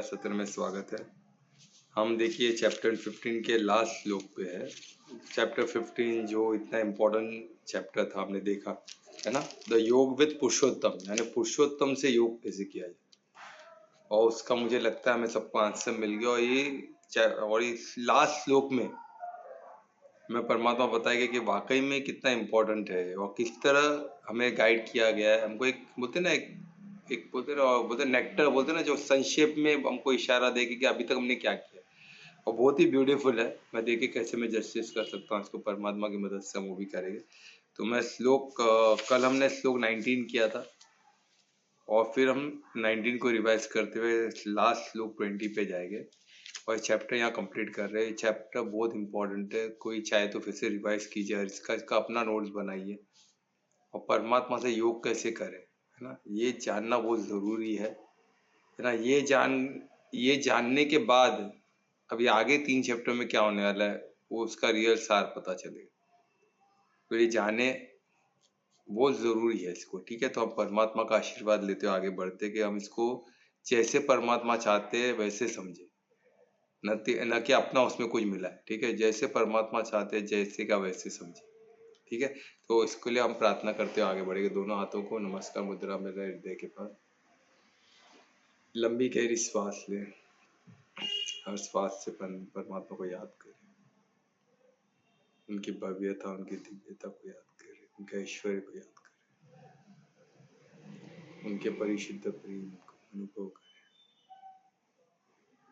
सत्र में स्वागत है। हम देखिए चैप्टर 15 के लास्ट श्लोक पे है। चैप्टर 15 जो इतना इम्पोर्टेंट चैप्टर था, हमने देखा है ना, द योग विद पुरुषोत्तम, यानी पुरुषोत्तम से योग कैसे किया जाए, और उसका मुझे लगता है हमें सबको आंसर मिल गया। और इस लास्ट श्लोक में हमें परमात्मा बताएगा कि वाकई में कितना इम्पोर्टेंट है और किस तरह हमें गाइड किया गया है। हमको एक बोलते ना, एक बोलते नेक्टर बोलते ना, जो संक्षेप में हमको इशारा देके कि अभी तक हमने क्या किया, और बहुत ही ब्यूटीफुल है। मैं देखिए कैसे मैं जस्टिस कर सकता हूँ इसको, परमात्मा की मदद से हम वो भी करेंगे। तो मैं कल हमने श्लोक 19 किया था, और फिर हम 19 को रिवाइज करते हुए लास्ट श्लोक 20 पे जाएंगे, और चैप्टर यहाँ कंप्लीट कर रहे हैं। चैप्टर बहुत इंपॉर्टेंट है, कोई चाहे तो फिर से रिवाइज कीजिए, इसका अपना नोट्स बनाइए, और परमात्मा से योग कैसे करें, है ना, ये जानना बहुत ज़रूरी है ना। ये जानने के बाद अभी आगे 3 चैप्टर में क्या होने वाला है वो उसका रियल सार पता चलेगा। तो ये जाने बहुत ज़रूरी है इसको, ठीक है। तो हम परमात्मा का आशीर्वाद लेते हुए आगे बढ़ते कि हम इसको जैसे परमात्मा चाहते हैं वैसे समझे, न कि अपना उसमें कुछ मिला है, ठीक है। जैसे परमात्मा चाहते हैं जैसे का वैसे समझे, ठीक है। तो इसके लिए हम प्रार्थना करते हुए आगे बढ़ेंगे। दोनों हाथों को नमस्कार मुद्रा में रहे हृदय के पास, लंबी गहरी श्वास लें, हर श्वास से परमात्मा को याद करें, उनकी भव्यता, उनकी दिव्यता को याद करें, उनके ऐश्वर्य को याद करें, उनके परिशुद्ध प्रेम को अनुभव करें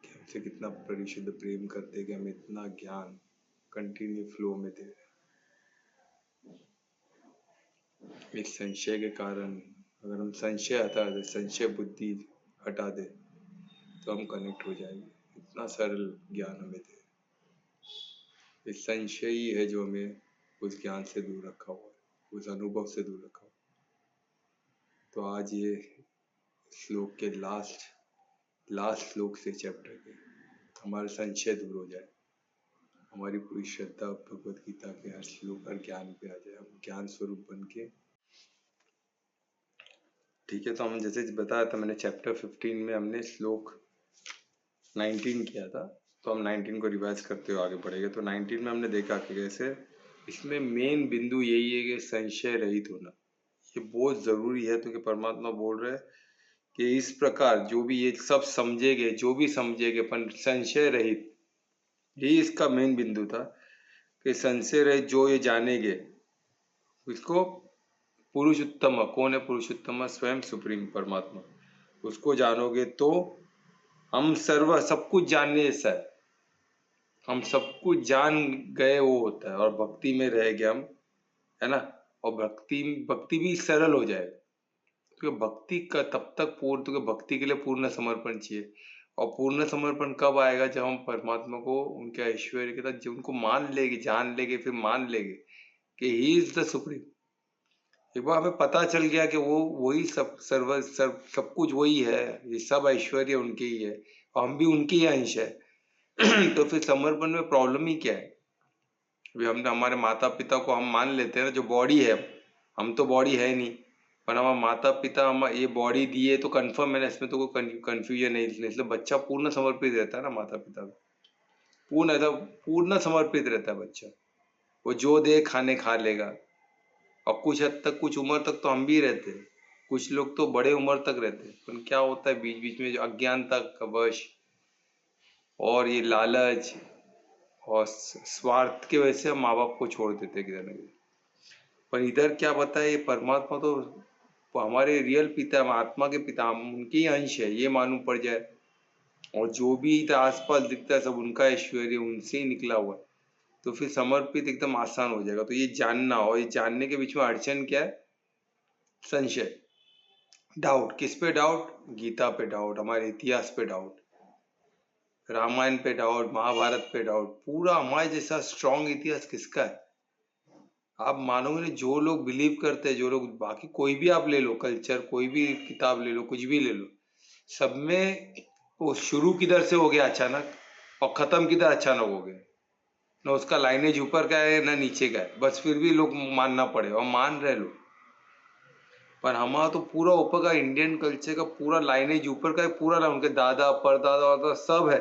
कि हमसे कितना परिशुद्ध प्रेम करते हैं कि हमें इतना ज्ञान कंटिन्यू फ्लो में दे रहे हैं। इस संशय के कारण अगर हम संशय हटा दे, संशय बुद्धि हटा दे, तो हम कनेक्ट हो जाएंगे। इतना सरल ज्ञान हमें दे, इस संशय ही है जो हमें उस ज्ञान से दूर रखा हुआ है, उस अनुभव से दूर रखा हुआ है। तो आज ये श्लोक के लास्ट श्लोक से चैप्टर के हमारा संशय दूर हो जाए, हमारी पूरी श्रद्धा भगवत गीता के हर श्लोक हर ज्ञान पे आ जाए, हम ज्ञान स्वरूप बन के, ठीक है। तो हम जैसे बताया था, मैंने चैप्टर 15 में हमने श्लोक 19 किया था, तो हम 19 को रिवाइज करते हुए आगे बढ़ेंगे। तो 19 में हमने देखा कि कैसे इसमें मेन बिंदु यही है कि संशय रहित होना, ये बहुत जरूरी है। तो कि परमात्मा बोल रहे हैं कि इस प्रकार जो भी ये सब समझेंगे, जो भी समझेंगे पर संशय रहित, यही इसका मेन बिंदु था कि संशय रहित जो ये जानेंगे उसको पुरुषोत्तम, कौन है पुरुषोत्तम? स्वयं सुप्रीम परमात्मा, उसको जानोगे तो हम सब कुछ जानने जैसा है, हम सब कुछ जान गए वो होता है, और भक्ति में रह गए हम, है ना। और भक्ति भी सरल हो जाएगा, क्योंकि भक्ति का तब तक तो भक्ति के लिए पूर्ण समर्पण चाहिए। और पूर्ण समर्पण कब आएगा? जब हम परमात्मा को उनके ऐश्वर्य के साथ जब उनको मान लेंगे, जान लेंगे, फिर मान लेंगे कि ही इज द सुप्रीम। एक बार हमें पता चल गया कि वो वही सब कुछ वही है, ये सब ऐश्वर्य उनके ही है और हम भी उनके ही अंश है तो फिर समर्पण में प्रॉब्लम ही क्या है? अभी हमने हमारे माता पिता को हम मान लेते हैं ना, जो बॉडी है, हम तो बॉडी है नहीं, पर हमारे माता पिता हम ये बॉडी दिए तो कंफर्म है ना, इसमें तो कोई कंफ्यूजन नहीं। इसलिए बच्चा पूर्ण समर्पित रहता है ना माता पिता को, पूर्ण समर्पित रहता है बच्चा। वो जो दे खाने खा लेगा, और कुछ हद तक, कुछ उम्र तक तो हम भी रहते हैं, कुछ लोग तो बड़े उम्र तक रहते हैं। पर क्या होता है बीच बीच में जो अज्ञानता का वश और ये लालच और स्वार्थ के वजह से हम माँ बाप को छोड़ देते हैं किधर न किधर। पर इधर क्या बताए, ये परमात्मा तो हमारे रियल पिता, हम आत्मा के पिता, हम उनके ही अंश है, ये मालूम पड़ जाए। और जो भी इधर आसपास दिखता है सब उनका ऐश्वर्य, उनसे ही निकला हुआ है, तो फिर समर्पित एकदम आसान हो जाएगा। तो ये जानना, और ये जानने के बीच में अड़चन क्या है? संशय, डाउट। किस पे डाउट? गीता पे डाउट, हमारे इतिहास पे डाउट, रामायण पे डाउट, महाभारत पे डाउट। पूरा हमारे जैसा स्ट्रॉन्ग इतिहास किसका है? आप मानोगे नहीं, जो लोग बिलीव करते हैं, जो लोग, बाकी कोई भी आप ले लो कल्चर, कोई भी किताब ले लो, कुछ भी ले लो, सब में वो शुरू किधर से हो गया अचानक और खत्म किधर अचानक हो गया, ना उसका लाइनेज ऊपर का है ना नीचे का है, बस फिर भी लोग मानना पड़े और मान रहे लोग। पर हमारा तो पूरा ऊपर का इंडियन कल्चर का पूरा लाइनेज ऊपर का पूरा उनके दादा परदादा वादा सब है,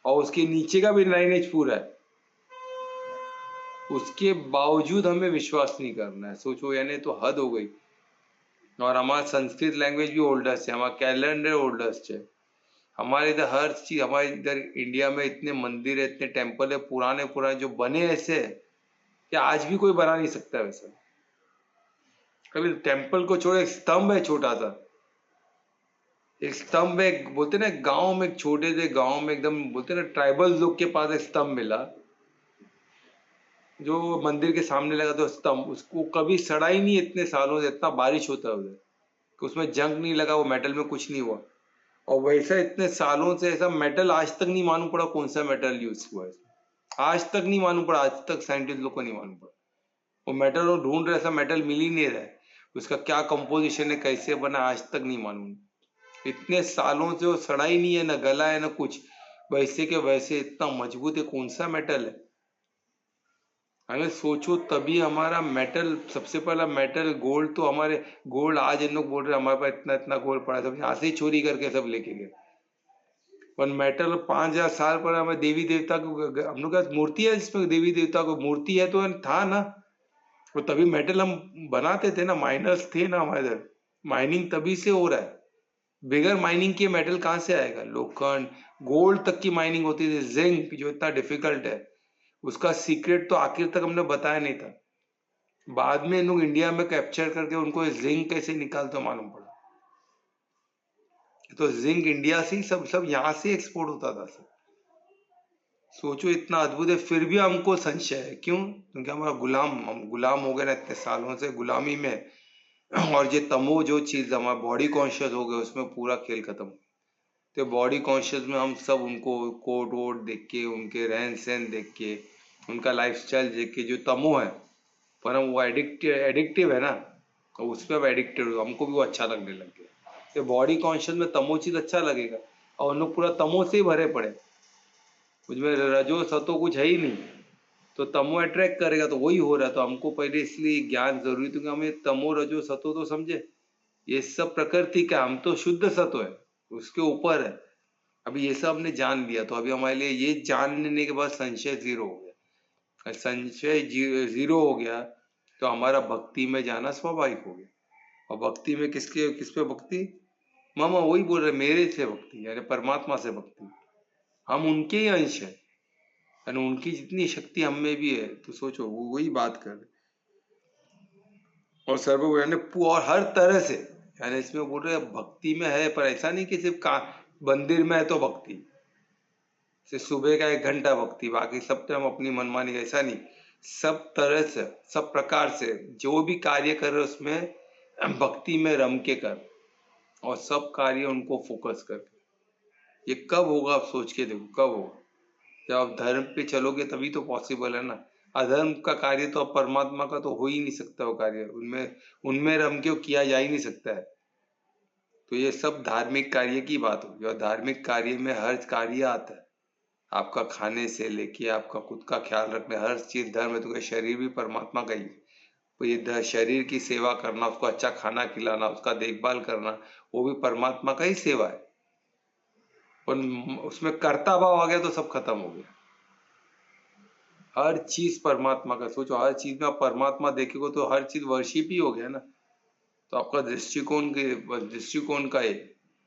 और उसके नीचे का भी लाइनेज पूरा है, उसके बावजूद हमें विश्वास नहीं करना है। सोचो, यानी तो हद हो गई। और हमारा संस्कृत लैंग्वेज भी ओल्डेस्ट है, हमारा कैलेंडर ओल्डेस्ट है। हमारे इधर हर चीज, हमारे इधर इंडिया में इतने मंदिर है, इतने टेम्पल है, पुराने पुराने जो बने ऐसे है कि आज भी कोई बना नहीं सकता वैसा। कभी टेम्पल को छोड़ो, एक स्तंभ है छोटा सा, एक स्तंभ है, बोलते ना गांव में, एक छोटे से गांव में एकदम बोलते ना ट्राइबल लोग के पास एक स्तंभ मिला, जो मंदिर के सामने लगा था स्तंभ, उसको कभी सड़ा ही नहीं इतने सालों से, इतना बारिश होता है उधर कि उसमें जंग नहीं लगा, वो मेटल में कुछ नहीं हुआ। और वैसा इतने सालों से ऐसा मेटल आज तक नहीं मालूम पड़ा कौन सा मेटल यूज हुआ है, आज तक नहीं मालूम पड़ा, आज तक साइंटिस्ट लोग को नहीं मालूम पड़ा। वो मेटल वो ढूंढ रहे, ऐसा मेटल मिल ही नहीं रहा है, उसका क्या कंपोजिशन है, कैसे बना, आज तक नहीं मालूम। इतने सालों से वो सड़ा ही नहीं है, ना गला है ना कुछ, वैसे के वैसे इतना मजबूत है, कौन सा मेटल है। हमें सोचो, तभी हमारा मेटल, सबसे पहला मेटल गोल्ड, तो हमारे गोल्ड आज इन लोग बोल रहे हमारे पास इतना इतना गोल्ड पड़ा, सब यहाँ से ही चोरी करके सब लेके गए। पर मेटल 5,000 साल पर हमें देवी देवता को, हम लोग का मूर्ति है जिसमें देवी देवता को मूर्ति है तो था ना, तो तभी मेटल हम बनाते थे ना, माइनर्स थे ना हमारे इधर, माइनिंग तभी से हो रहा है। बिगर माइनिंग के मेटल कहाँ से आएगा, लोखंड गोल्ड तक की माइनिंग होती थी, जिंक जो इतना डिफिकल्ट है, उसका सीक्रेट तो आखिर तक हमने बताया नहीं था, बाद में इन लोग इंडिया में कैप्चर करके उनको जिंक कैसे निकालते मालूम पड़ा। तो जिंक इंडिया से ही सब सब यहाँ से एक्सपोर्ट होता था सब। सोचो, इतना अद्भुत है, फिर भी हमको संशय है, क्यों? क्योंकि हमारा हम गुलाम हो गए ना इतने सालों से गुलामी में। और ये तमो जो चीज हमारा बॉडी कॉन्शियस हो गए, उसमें पूरा खेल खत्म। तो बॉडी कॉन्शियस में हम सब उनको कोट वोट देख के, उनके रहन सहन देख के, उनका लाइफस्टाइल देख के जो तमो है, पर हम वो एडिक्टिव है ना, तो उस पर एडिक्टेड हो, हमको भी वो अच्छा लगने लग गया। तो बॉडी कॉन्शियस में तमो चीज अच्छा लगेगा, और उन लोग पूरा तमो से ही भरे पड़े, उसमें रजो सतो कुछ है ही नहीं, तो तमो अट्रैक्ट करेगा, तो वही हो रहा है। तो हमको पहले इसलिए ज्ञान जरूरी, क्योंकि हमें तमो रजो सतो तो समझे, ये सब प्रकृति का, हम तो शुद्ध सत्व है, उसके ऊपर है। अभी ये सब हमने जान लिया, तो अभी हमारे लिए ये जान लेने के बाद संशय जीरो हो गया। संशय जीरो हो गया तो हमारा भक्ति में जाना स्वाभाविक हो गया। और भक्ति में किसके, किस पे भक्ति? मामा वही बोल रहे, मेरे से भक्ति, यानी परमात्मा से भक्ति, हम उनके ही अंश है, यानी उनकी जितनी शक्ति हम में भी है। तो सोचो, वो वही बात कर रहे, और सर्व यानी और हर तरह से, यानी इसमें बोल रहे भक्ति में है, पर ऐसा नहीं कि सिर्फ मंदिर में है तो भक्ति, सिर्फ सुबह का 1 घंटा भक्ति, बाकी सब टाइम अपनी मनमानी, ऐसा नहीं। सब तरह से, सब प्रकार से जो भी कार्य कर रहे उसमें भक्ति में रम के कर, और सब कार्य उनको फोकस करके। ये कब होगा, आप सोच के देखो कब होगा, जब आप धर्म पे चलोगे तभी तो पॉसिबल है ना। अधर्म का कार्य तो अब परमात्मा का तो हो ही नहीं सकता, वो कार्य उनमें उनमें रम के किया जा ही नहीं सकता है। तो ये सब धार्मिक कार्य की बात होगी, और धार्मिक कार्य में हर कार्य आता है, आपका खाने से लेके आपका खुद का ख्याल रखना, हर चीज धर्म है। तो शरीर भी परमात्मा का ही है, तो ये शरीर की सेवा करना, उसको अच्छा खाना खिलाना, उसका देखभाल करना, वो भी परमात्मा का ही सेवा है। पर उसमें कर्ता भाव आ गया तो सब खत्म हो गया। हर चीज परमात्मा का, सोचो हर चीज में आप परमात्मा देखेगो तो हर चीज वर्शिप ही हो गया ना। तो आपका दृष्टिकोण का है,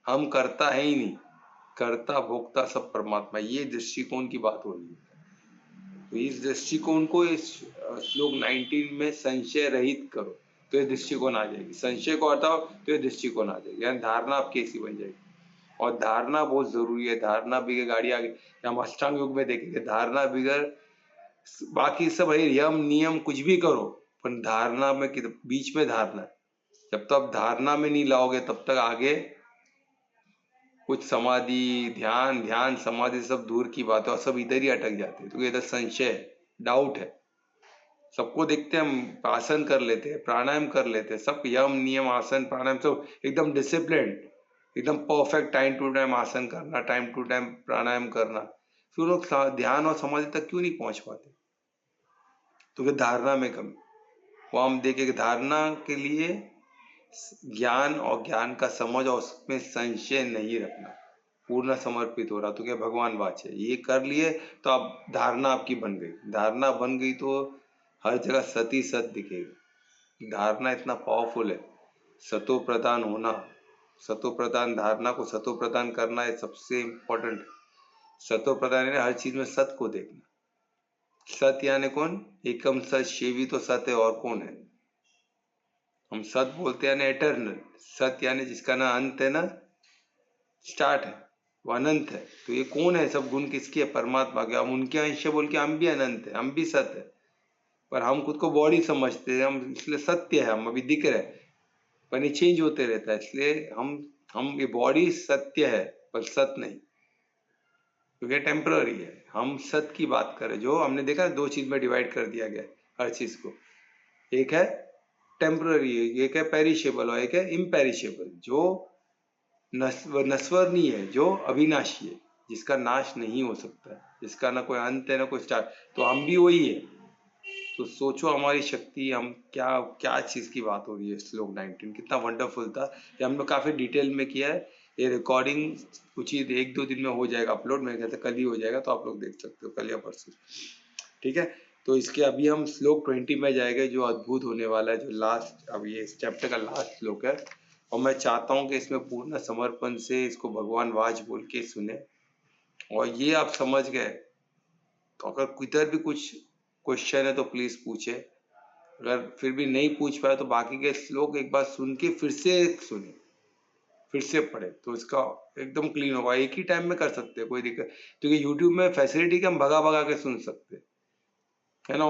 हम करता है ही नहीं, कर्ता भोक्ता सब परमात्मा, ये दृष्टिकोण की बात हो रही है। तो इस दृष्टिकोण को इस श्लोक 19 में संशय रहित करो, तो ये दृष्टिकोण आ जाएगी। संशय को हटाओ तो ये दृष्टिकोण आ जाएगी, यानी धारणा आपकी ऐसी बन जाएगी। और धारणा बहुत जरूरी है, धारणा बिगड़ गाड़ी आगे, हम अष्टांग योग में देखेंगे, धारणा बिगड़ बाकी सब है, यम नियम कुछ भी करो, पर धारणा में बीच में धारणा है। जब तक धारणा में नहीं लाओगे तब तक आगे कुछ समाधि ध्यान ध्यान समाधि सब दूर की बात है, और सब इधर ही अटक जाते हैं। तो इधर संशय है, डाउट है। सबको देखते हैं, हम आसन कर लेते हैं, प्राणायाम कर लेते हैं, सब यम नियम आसन प्राणायाम सब एकदम डिसिप्लिन, एकदम परफेक्ट, टाइम टू टाइम आसन करना, टाइम टू टाइम प्राणायाम करना, फिर लोग ध्यान और समाधि तक क्यों नहीं पहुंच पाते? तो फिर धारणा में कमी। वो हम देखें, धारणा के लिए ज्ञान और ज्ञान का समझ और उसमें संशय नहीं रखना, पूर्ण समर्पित हो रहा तो क्या भगवान वाच है। ये कर लिए तो आप धारणा आपकी बन गई, धारणा बन गई तो हर जगह सत ही सत दिखेगा। धारणा इतना पावरफुल है, सतो प्रधान होना, सतो प्रधान धारणा को सतो प्रधान करना है सबसे इम्पोर्टेंट है। सतो प्रधान है हर चीज में सत को देखना। सत यानी कौन? एकम सत शेवी तो सत है, और कौन है? हम सत बोलते हैं ना एटर्नल, सत यानी जिसका ना अंत है ना स्टार्ट है, वो अनंत है। तो ये कौन है? सब गुण किसकी है? परमात्मा के। हम उनके अंश बोल के हम भी अनंत है, हम भी सत्य है, पर हम खुद को बॉडी समझते हैं, हम इसलिए सत्य है, हम अभी दिख रहे हैं, पर ये चेंज होते रहता है, इसलिए हम ये बॉडी सत्य है पर सत्य नहीं, क्योंकि टेम्पररी है। हम सत्य की बात करें, जो हमने देखा दो चीज में डिवाइड कर दिया गया हर चीज को, एक है टेम्पररी, एक है पेरिशेबल और एक है इम्पेरिशेबल। जो नश्वर नहीं है, जो अविनाशी है, जिसका नाश नहीं हो सकता, जिसका ना कोई अंत है ना कोई स्टार्ट, तो हम भी वही है। तो सोचो हमारी शक्ति, हम क्या क्या चीज की बात हो रही है। श्लोक 19 कितना वंडरफुल था, ये हम लोग काफी डिटेल में किया है। ये रिकॉर्डिंग कुछ ही 1-2 दिन में हो जाएगा अपलोड, मेरे ख्याल से कल ही हो जाएगा, तो आप लोग देख सकते हो कल या परसों, ठीक है। तो इसके अभी हम श्लोक 20 में जाएंगे, जो अद्भुत होने वाला है, जो लास्ट, अब ये इस चैप्टर का लास्ट श्लोक है, और मैं चाहता हूँ कि इसमें पूर्ण समर्पण से इसको भगवान वाच बोल के सुने, और ये आप समझ गए तो अगर किधर भी कुछ क्वेश्चन है तो प्लीज पूछे, अगर फिर भी नहीं पूछ पाए तो बाकी के श्लोक एक बार सुन के फिर से सुने, फिर से पढ़े, तो इसका एकदम क्लीन होगा। एक ही टाइम में कर सकते हैं, कोई दिक्कत, क्योंकि यूट्यूब में फैसिलिटी के हम भगा भगा के सुन सकते हैं, है ना।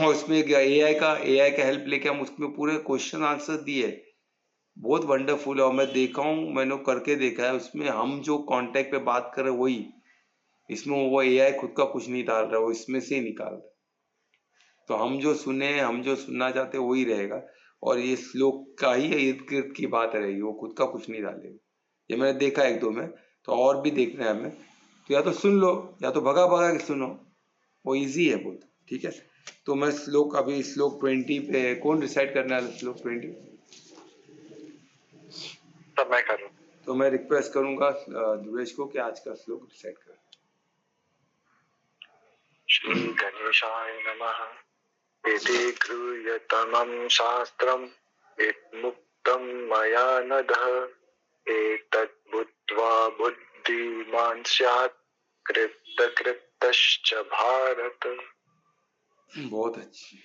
उसमें एआई का हेल्प लेके हम उसमें पूरे क्वेश्चन आंसर दिए, बहुत वंडरफुल है। और मैं देखा हूँ, मैंने करके देखा है, उसमें हम जो कांटेक्ट पे बात कर रहे हैं वही, इसमें वो एआई खुद का कुछ नहीं डाल रहा है, वो इसमें से ही निकाल रहा है। तो हम जो सुने, हम जो सुनना चाहते हैं वही रहेगा, और ये श्लोक का ही इर्द गिर्द की बात रहेगी, वो खुद का कुछ नहीं डालेगा। ये मैंने देखा 1-2 में, तो और भी देखना है हमें, तो या तो सुन लो या तो भगा भगा के सुनो, वो इजी है बहुत, ठीक है। तो मैं श्लोक, अभी श्लोक 20 पे कौन डिसाइड करने वाला? श्लोक 20 तब मैं करूँ, तो मैं रिक्वेस्ट करूंगा ध्रुवेश को कि आज का श्लोक डिसाइड कर। श्री गणेशाय नमः। इति गृह्यतमं शास्त्रम् यन्मुक्तं मया नघः। एतत् बुद्ध्वा बुद्धिमान् स्यात् कृतकृतश्च भारत। बहुत अच्छी,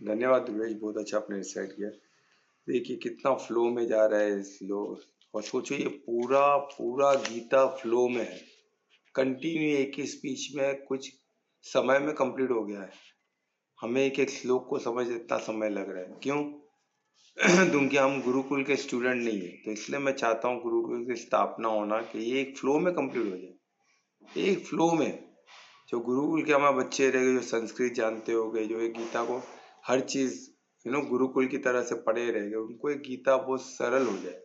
धन्यवाद ध्रुवेश, बहुत अच्छा आपने डिसाइड किया। देखिए कितना फ्लो में जा रहा है श्लोक, और सोचो ये पूरा पूरा गीता फ्लो में है, कंटिन्यू एक ही स्पीच में कुछ समय में कंप्लीट हो गया है। हमें एक एक श्लोक को समझ इतना समय लग रहा है, क्यों? क्योंकि हम गुरुकुल के स्टूडेंट नहीं है, तो इसलिए मैं चाहता हूँ गुरुकुल की स्थापना होना, कि ये एक फ्लो में कंप्लीट हो जाए, एक फ्लो में। जो गुरुकुल के हमारे बच्चे रह गए, जो संस्कृत जानते हो गए, जो एक गीता को हर चीज गुरुकुल की तरह से पढ़े रह गए, उनको एक गीता बहुत सरल हो जाए,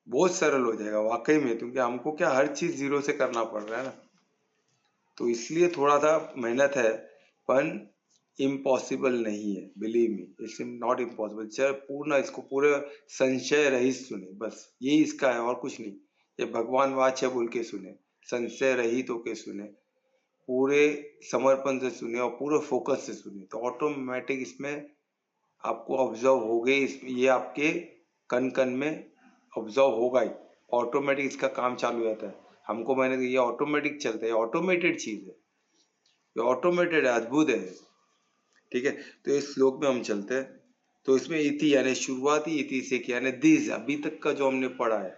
बहुत सरल हो जाएगा वाकई में, क्योंकि हमको क्या हर चीज जीरो से करना पड़ रहा है ना, तो इसलिए थोड़ा सा मेहनत है, पर इम्पॉसिबल नहीं है, believe me, it's not impossible. चाहे पूर्ण इसको पूरे संशय रहित सुने, बस यही इसका है और कुछ नहीं। ये भगवान वाच है बोल के सुने, संशय रहित होके सुने, पूरे समर्पण से सुने और पूरे फोकस से सुने, तो ऑटोमेटिक इसमें आपको ऑब्जर्व हो गई, ये आपके कन कन में ऑब्जर्व होगा ही, ऑटोमेटिक इसका काम चालू हो जाता है। हमको मैंने ये ऑटोमेटिक चलता है, ऑटोमेटेड चीज है, ये ऑटोमेटेड है, अद्भुत है, ठीक है। तो इस श्लोक में हम चलते हैं, तो इसमें इति यानी शुरुआती इति से क्या, यानी दिस, अभी तक का जो हमने पढ़ा है,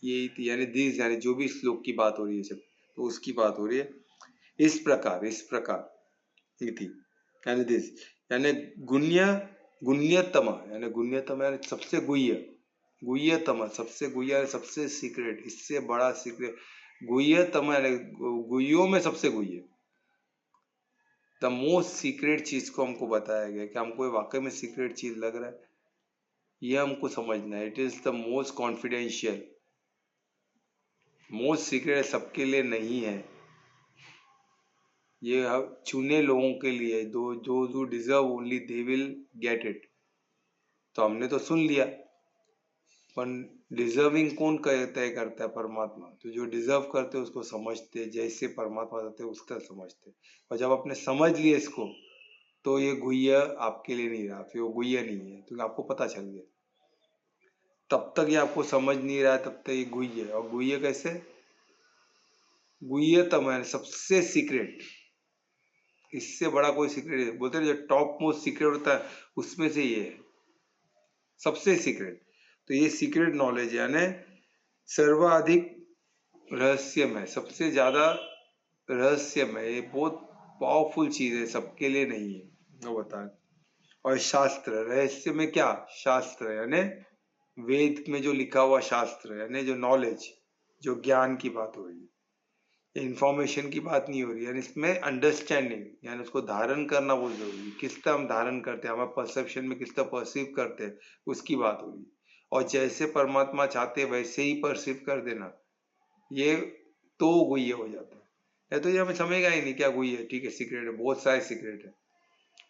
ये इति यानी दिस, यानी जो भी श्लोक की बात हो रही है सब, तो उसकी बात हो रही है। इस प्रकार इति यानी दिस, यानी गुण्य गुण्यतम, यानी गुण्यतम यानी सबसे गुह्य, गुह्यतम सबसे गुह्य यानी सबसे सीक्रेट, इससे बड़ा सीक्रेट, गुह्यतम यानी गुह्यों में सबसे गुह्य, द मोस्ट सीक्रेट चीज को हमको बताया गया, कि हमको वाकई में सीक्रेट चीज लग रहा है, ये हमको समझना है। It is the most confidential, most secret सबके लिए नहीं है, ये चुने लोगों के लिए, दो जो deserve only they will get it. तो हमने तो सुन लिया, पर डिजर्विंग कौन तय करता है? परमात्मा। तो जो डिजर्व करते उसको समझते, जैसे परमात्मा चाहते उस तरह समझते। और जब आपने समझ लिया इसको, तो ये गुह्य आपके लिए नहीं रहा, फिर वो गुह्य नहीं है, क्योंकि आपको पता चल गया। तब तक ये आपको समझ नहीं रहा है, तब तक ये गुह्य है। और गुह्य कैसे? गुह्यतम है, सबसे सीक्रेट। इससे बड़ा कोई सीक्रेट बोलते हैं, जो टॉप मोस्ट सीक्रेट होता है उसमें से ये है सबसे सीक्रेट। तो ये सीक्रेट नॉलेज यानी सर्वाधिक रहस्यमय, सबसे ज्यादा रहस्यमय, ये बहुत पावरफुल चीज है, सबके लिए नहीं है वो बता। और शास्त्र रहस्य में क्या? शास्त्र यानी वेद में जो लिखा हुआ शास्त्र, यानी जो नॉलेज, जो ज्ञान की बात हो रही है, इंफॉर्मेशन की बात नहीं हो रही है। यानी इसमें अंडरस्टैंडिंग, यानी उसको धारण करना बहुत जरूरी है। किस तरह हम धारण करते हैं, हमारे परसेप्शन में किस तरह परसीव करते हैं, उसकी बात हो रही है। और जैसे परमात्मा चाहते हैं वैसे ही परसीव कर देना, ये तो गुह्य हो जाता है। तो ये हमें समझेगा ही नहीं क्या गुह्य है। ठीक है, सीक्रेट है, बहुत सारे सीक्रेट है,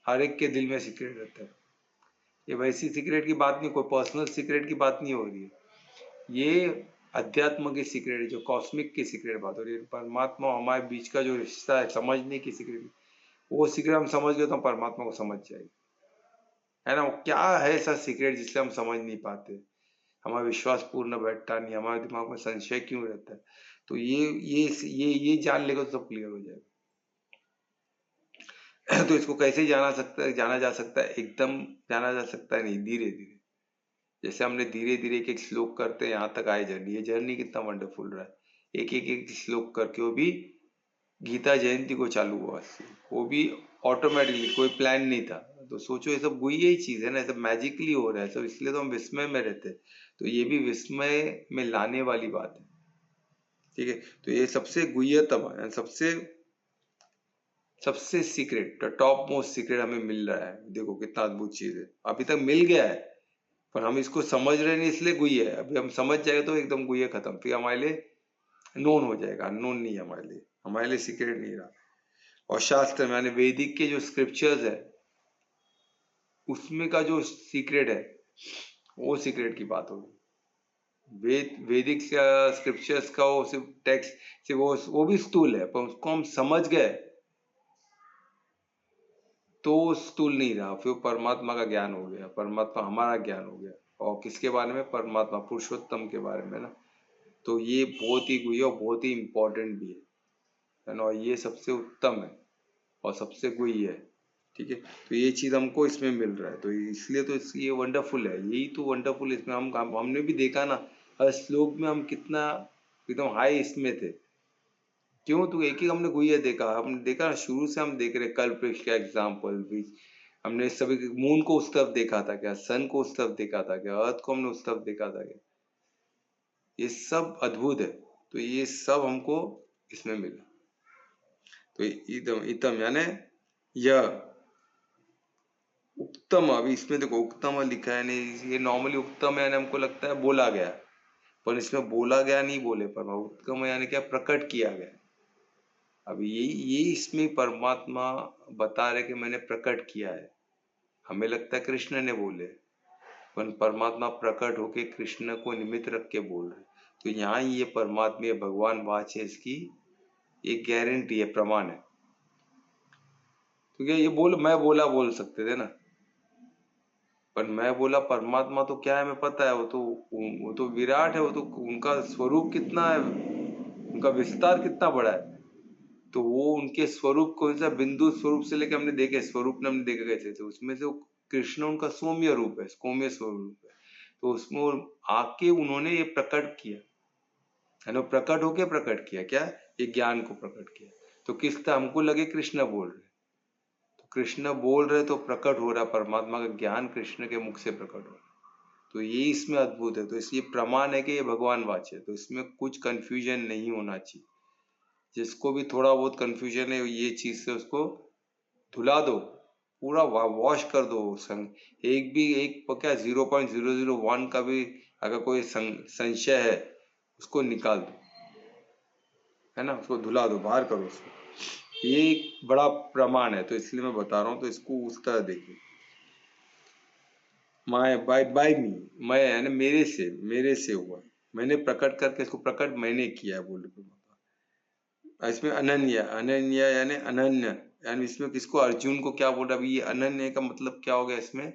हर एक के दिल में सीक्रेट रहता है। ये वैसी सीक्रेट की बात नहीं, कोई पर्सनल सीक्रेट की बात नहीं हो रही है, ये अध्यात्म की सीक्रेट है, जो कॉस्मिक की सीक्रेट बात हो रही है। परमात्मा हमारे बीच का जो रिश्ता है, समझने की सीक्रेट, वो सीक्रेट हम समझ गए तो हम परमात्मा को समझ जाएंगे, है ना। वो क्या है ऐसा सीक्रेट जिससे हम समझ नहीं पाते, हमारा विश्वास पूर्ण बैठता नहीं, हमारे दिमाग में संशय क्यों रहता है? तो ये जान लेगा तो सब क्लियर हो जाएगा। तो इसको कैसे जाना जा सकता है? एकदम जाना जा सकता है नहीं, धीरे धीरे। जैसे हमने धीरे धीरे एक एक श्लोक करते यहाँ तक आए जर्नी, ये जर्नी कितना वंडरफुल रहा है। एक श्लोक करके, वो भी गीता जयंती को चालू हुआ, वो भी ऑटोमेटिकली, कोई प्लान नहीं था। तो सोचो, ये सब गुह्य ही चीज है ना, सब मैजिकली हो रहा है सब, इसलिए तो हम विस्मय में रहते हैं। तो ये भी विस्मय में लाने वाली बात है। ठीक है, तो ये सबसे गुह्यतम है, सबसे सीक्रेट, टॉप मोस्ट सीक्रेट हमें मिल रहा है। देखो कितना अद्भुत चीज है, अभी तक मिल गया है, पर हम इसको समझ रहे नहीं, इसलिए गुह्य है। अभी हम समझ जाएगा तो एकदम गुह्य खत्म, फिर हमारे लिए नोन हो जाएगा। अननोन नहीं है हमारे लिए सीक्रेट नहीं रहा। और शास्त्र में यानी वैदिक के जो स्क्रिप्चर्स है, उसमें का जो सीक्रेट है, वो सीक्रेट की बात होगी। वैदिक स्क्रिप्चर्स का वो सिर्फ टेक्स्ट से, वो भी स्थूल है, पर उसको हम समझ गए तो स्थूल नहीं रहा, फिर परमात्मा का ज्ञान हो गया, परमात्मा हमारा ज्ञान हो गया। और किसके बारे में? परमात्मा पुरुषोत्तम के बारे में ना। तो ये बहुत ही गुह्य और बहुत ही इंपॉर्टेंट भी है ना, और ये सबसे उत्तम है और सबसे गुह्य है। ठीक है, तो ये चीज हमको इसमें मिल रहा है, तो इसलिए तो ये वंडरफुल है, यही तो वंडरफुल इसमें हमने भी देखा ना, हर श्लोक में हम कितना एकदम हाई इसमें थे। क्यों? तो एक ही हमने गुह्य देखा, हमने देखा ना, शुरू से हम देख रहे, कल्प वृक्ष का एग्जाम्पल भी हमने सभी, मून को उस तरफ देखा था क्या, सन को उस तरफ देखा था क्या, अर्थ को हमने उस तरफ देखा था क्या, ये सब अद्भुत है। तो ये सब हमको इसमें मिला। तो इदम इतम यानी यह उत्तम, अभी इसमें देखो उत्तम लिखा है नहीं, ये नॉर्मली उत्तम यानी हमको लगता है बोला गया, पर इसमें बोला गया नहीं बोले, पर उत्तम यानी क्या? प्रकट किया गया। अभी ये इसमें परमात्मा बता रहे कि मैंने प्रकट किया है। हमें लगता है कृष्ण ने बोले, पर परमात्मा प्रकट होके कृष्ण को निमित्त रख के बोल रहे। तो यहाँ ये परमात्मा भगवान वाच है, इसकी एक गारंटी है, प्रमाण है। तो क्या ये मैं बोल सकते थे ना, पर मैं बोला परमात्मा तो क्या है हमें पता है, वो तो विराट है, वो तो उनका स्वरूप कितना है, उनका विस्तार कितना बड़ा है। तो वो उनके स्वरूप कौन सा, बिंदु स्वरूप से लेके हमने देखे, स्वरूप ने हमने देखे कैसे थे, उसमें से कृष्ण उनका सौम्य रूप है, सौम्य स्वरूप है। तो उसमें आके उन्होंने ये प्रकट किया है ना, प्रकट होके प्रकट किया क्या? ये ज्ञान को प्रकट किया। तो किस तरह हमको लगे कृष्ण बोल रहे, तो कृष्ण बोल रहे तो प्रकट हो रहा, परमात्मा का ज्ञान कृष्ण के मुख से प्रकट हो रहा। तो ये इसमें अद्भुत है। तो इसलिए प्रमाण है कि ये भगवान वाच्य है, तो इसमें कुछ कंफ्यूजन नहीं होना चाहिए। जिसको भी थोड़ा बहुत कंफ्यूजन है ये चीज से, उसको धुला दो, पूरा वॉश कर दो। एक भी एक क्या 0.001 का भी अगर कोई संशय है, उसको निकाल दो, है ना, उसको धुला दो, बाहर करो उसको। ये एक बड़ा प्रमाण है, तो इसलिए मैं बता रहा हूँ, तो इसको उस तरह देखिए। माय बाय मी, मैं यानी मेरे से हुआ, मैंने प्रकट करके इसको प्रकट मैंने किया है बोल के। इसमें अनन्य यानी अनन्य, यानी इसमें किसको, अर्जुन को क्या बोल रहा है अभी, ये अनन्य का मतलब क्या हो गया इसमें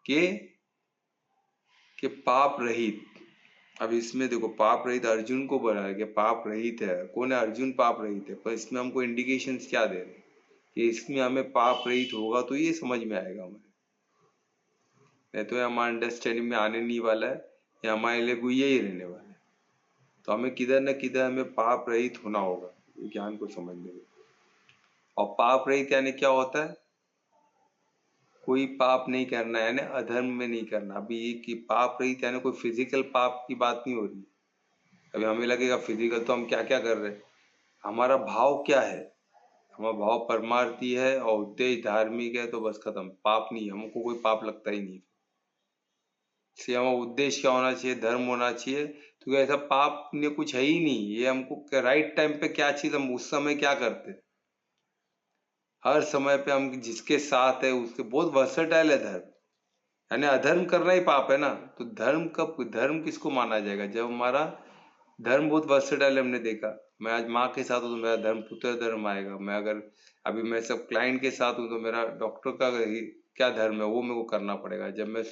कि पाप रहित। अब इसमें देखो पाप रहित अर्जुन को बोला है कि पाप रहित है, कौन है, अर्जुन पाप रहित है, पर इसमें हमको इंडिकेशन क्या दे रहे हैं कि इसमें हमें पाप रहित होगा तो ये समझ में आएगा हमें, नहीं तो हमारे अंडरस्टैंडिंग में आने नहीं वाला है, या हमारे लिए कोई यही रहने वाला है। तो हमें किधर न किधर हमें पाप रहित होना होगा, ये ज्ञान को समझने में। और पाप रहित यानी क्या होता है, कोई पाप नहीं करना है, यानी अधर्म में नहीं करना। अभी ये कि पाप रहित यानी कोई फिजिकल पाप की बात नहीं हो रही। अभी हमें लगेगा फिजिकल तो हम क्या क्या कर रहे हैं, हमारा भाव क्या है, हमारा भाव परमार्थी है और उद्देश्य धार्मिक है, तो बस खत्म, पाप नहीं, हमको कोई पाप लगता ही नहीं। इसलिए हमारा उद्देश्य क्या होना चाहिए, धर्म होना चाहिए। तो ऐसा पाप ने कुछ है ही नहीं, ये हमको राइट टाइम पे क्या चीज, हम उस समय क्या करते, हर समय पे हम जिसके साथ है उसके, बहुत वर्सेटाइल है धर्म, यानी अधर्म करना ही पाप है ना। तो धर्म कब, धर्म किसको माना जाएगा, जब हमारा धर्म बहुत वर्सेटाइल, हमने देखा, मैं आज माँ के साथ हूँ तो मेरा धर्म पुत्र धर्म आएगा, मैं अगर अभी मैं सब क्लाइंट के साथ हूँ तो मेरा डॉक्टर का क्या धर्म है वो मेरे को करना पड़ेगा, जब मैं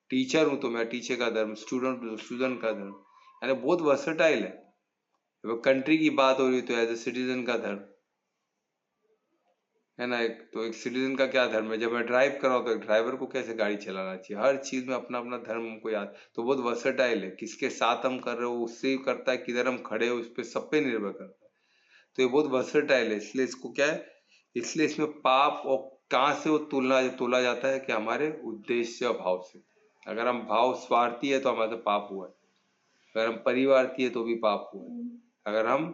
टीचर हूँ तो मेरा टीचर का धर्म, स्टूडेंट का धर्म, यानी बहुत वर्सेटाइल है। जब कंट्री की बात हो रही तो एज ए सिटीजन का धर्म है ना, एक तो एक सिटीजन का क्या धर्म है, जब मैं ड्राइव कर रहा हूँ तो एक ड्राइवर को कैसे गाड़ी चलाना चाहिए, हर चीज में अपना अपना धर्म हमको याद, तो बहुत वर्सेटाइल है, किसके साथ हम कर रहे हो उससे ही करता है, किधर हम खड़े हो उस पर, सब पे निर्भर करता है। तो ये बहुत वर्सेटाइल है, इसलिए इसको क्या है, इसलिए इसमें पाप और कहाँ से वो तोला जाता है कि हमारे उद्देश्य भाव से। अगर हम भाव स्वार्थी है तो हमारे पाप हुआ है, अगर हम परिवार्थी है तो भी पाप हुआ है, अगर हम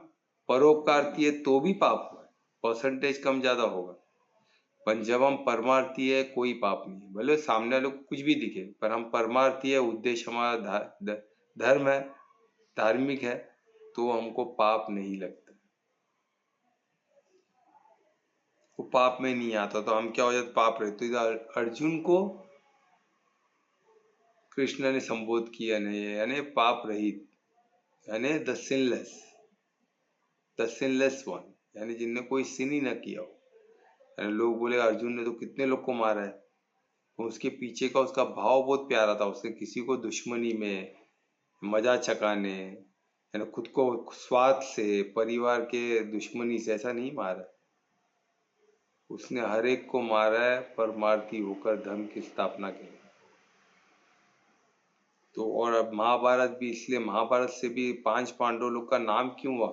परोपकारती है तो भी पाप हुआ है, परसेंटेज कम ज्यादा होगा। पर जब हम परमार्थी है कोई पाप नहीं, भले सामने वाले को कुछ भी दिखे, पर हम परमार्थी है, उद्देश्य हमारा धर्म है, धार्मिक है, तो हमको पाप नहीं लगता, वो पाप में नहीं आता, तो हम क्या हो जाते, पाप रहे। तो इधर अर्जुन को कृष्ण ने संबोध किया नहीं है, यानी पाप रहित, यानी द सिनलेस वन, यानी जिनने कोई सिन ही न किया हो। यानी लोग बोले अर्जुन ने तो कितने लोग को मारा है, तो उसके पीछे का उसका भाव बहुत प्यारा था, उसने किसी को दुश्मनी में, मजा चकाने, यानी खुद को स्वार्थ से, परिवार के दुश्मनी से ऐसा नहीं मारा, उसने हर एक को मारा है परमार्थी होकर धर्म की स्थापना के लिए। तो और अब महाभारत भी, इसलिए महाभारत से भी 5 पांडव लोग का नाम क्यों हुआ,